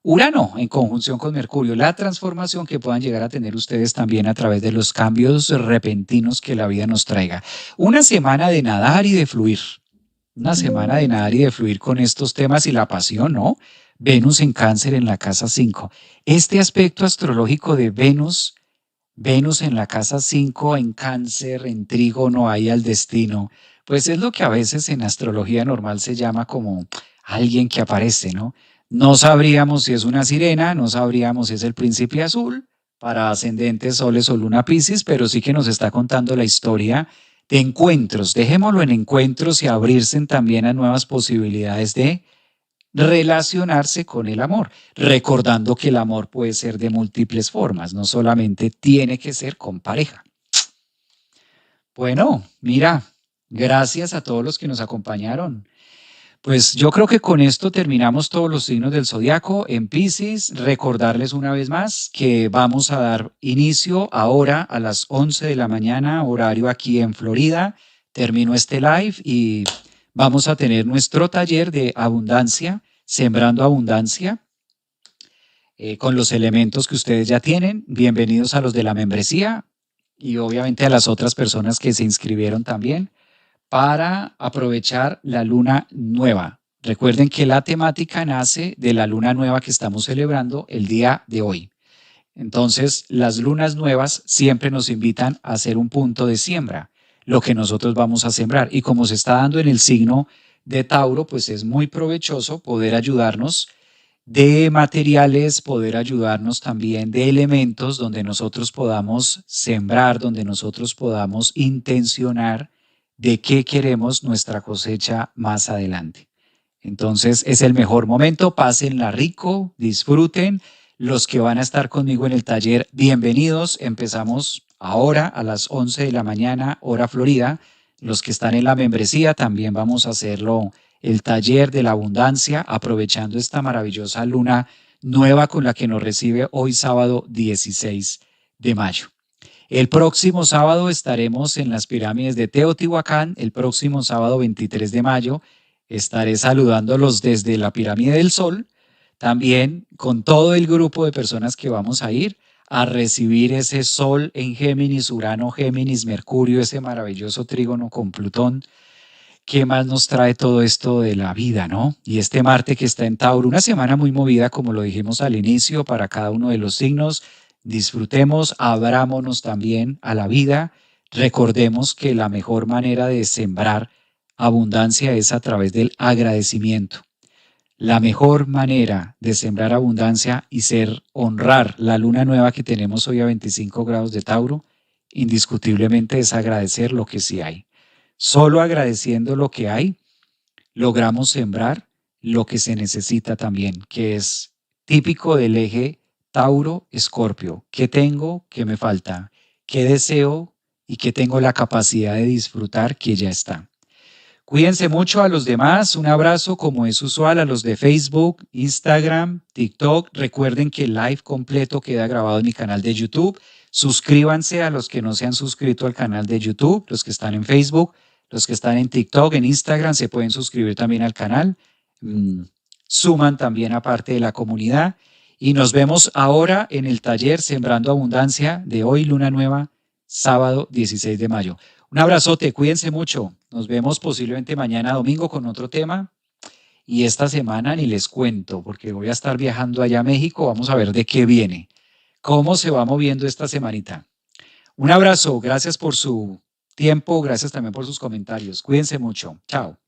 [SPEAKER 1] Urano en conjunción con Mercurio, la transformación que puedan llegar a tener ustedes también a través de los cambios repentinos que la vida nos traiga. Una semana de nadar y de fluir, una semana de nadar y de fluir con estos temas y la pasión, ¿no? Venus en Cáncer en la casa 5. Este aspecto astrológico de Venus en la casa 5, en Cáncer, en trígono, ahí al destino, pues es lo que a veces en astrología normal se llama como alguien que aparece, ¿no? No sabríamos si es una sirena, no sabríamos si es el príncipe azul, para ascendentes, soles o luna Piscis, pero sí que nos está contando la historia de encuentros. Dejémoslo en encuentros y abrirse también a nuevas posibilidades de relacionarse con el amor, recordando que el amor puede ser de múltiples formas, no solamente tiene que ser con pareja. Bueno, mira, gracias a todos los que nos acompañaron. Pues yo creo que con esto terminamos todos los signos del zodiaco. En Piscis, recordarles una vez más que vamos a dar inicio ahora a las 11 de la mañana, horario aquí en Florida. Termino este live y vamos a tener nuestro taller de abundancia, sembrando abundancia, con los elementos que ustedes ya tienen. Bienvenidos a los de la membresía y obviamente a las otras personas que se inscribieron también, para aprovechar la luna nueva. Recuerden que la temática nace de la luna nueva que estamos celebrando el día de hoy. Entonces, las lunas nuevas siempre nos invitan a hacer un punto de siembra, lo que nosotros vamos a sembrar. Y como se está dando en el signo de Tauro, pues es muy provechoso poder ayudarnos de materiales, poder ayudarnos también de elementos donde nosotros podamos sembrar, donde nosotros podamos intencionar de qué queremos nuestra cosecha más adelante. Entonces es el mejor momento, pásenla rico, disfruten. Los que van a estar conmigo en el taller, bienvenidos. Empezamos ahora a las 11 de la mañana, hora Florida. Los que están en la membresía también vamos a hacerlo, el taller de la abundancia, aprovechando esta maravillosa luna nueva con la que nos recibe hoy sábado 16 de mayo. El próximo sábado estaremos en las pirámides de Teotihuacán. El próximo sábado 23 de mayo estaré saludándolos desde la pirámide del Sol, también con todo el grupo de personas que vamos a ir a recibir ese Sol en Géminis, Urano, Géminis, Mercurio, ese maravilloso trígono con Plutón. ¿Qué más nos trae todo esto de la vida, no? Y este Marte que está en Tauro, una semana muy movida, como lo dijimos al inicio, para cada uno de los signos. Disfrutemos, abrámonos también a la vida. Recordemos que la mejor manera de sembrar abundancia es a través del agradecimiento. La mejor manera de sembrar abundancia y honrar la luna nueva que tenemos hoy a 25 grados de Tauro, indiscutiblemente es agradecer lo que sí hay. Solo agradeciendo lo que hay, logramos sembrar lo que se necesita también, que es típico del eje Tauro-Escorpio. ¿Qué tengo? ¿Qué me falta? ¿Qué deseo? ¿Y qué tengo la capacidad de disfrutar que ya está? Cuídense mucho a los demás. Un abrazo, como es usual, a los de Facebook, Instagram, TikTok. Recuerden que el live completo queda grabado en mi canal de YouTube. Suscríbanse a los que no se han suscrito al canal de YouTube, los que están en Facebook. Los que están en TikTok, en Instagram, se pueden suscribir también al canal. Suman también a parte de la comunidad. Y nos vemos ahora en el taller Sembrando Abundancia de hoy, luna nueva, sábado 16 de mayo. Un abrazote, cuídense mucho. Nos vemos posiblemente mañana domingo con otro tema. Y esta semana ni les cuento, porque voy a estar viajando allá a México. Vamos a ver de qué viene, cómo se va moviendo esta semanita. Un abrazo, gracias por su tiempo, gracias también por sus comentarios. Cuídense mucho. Chao.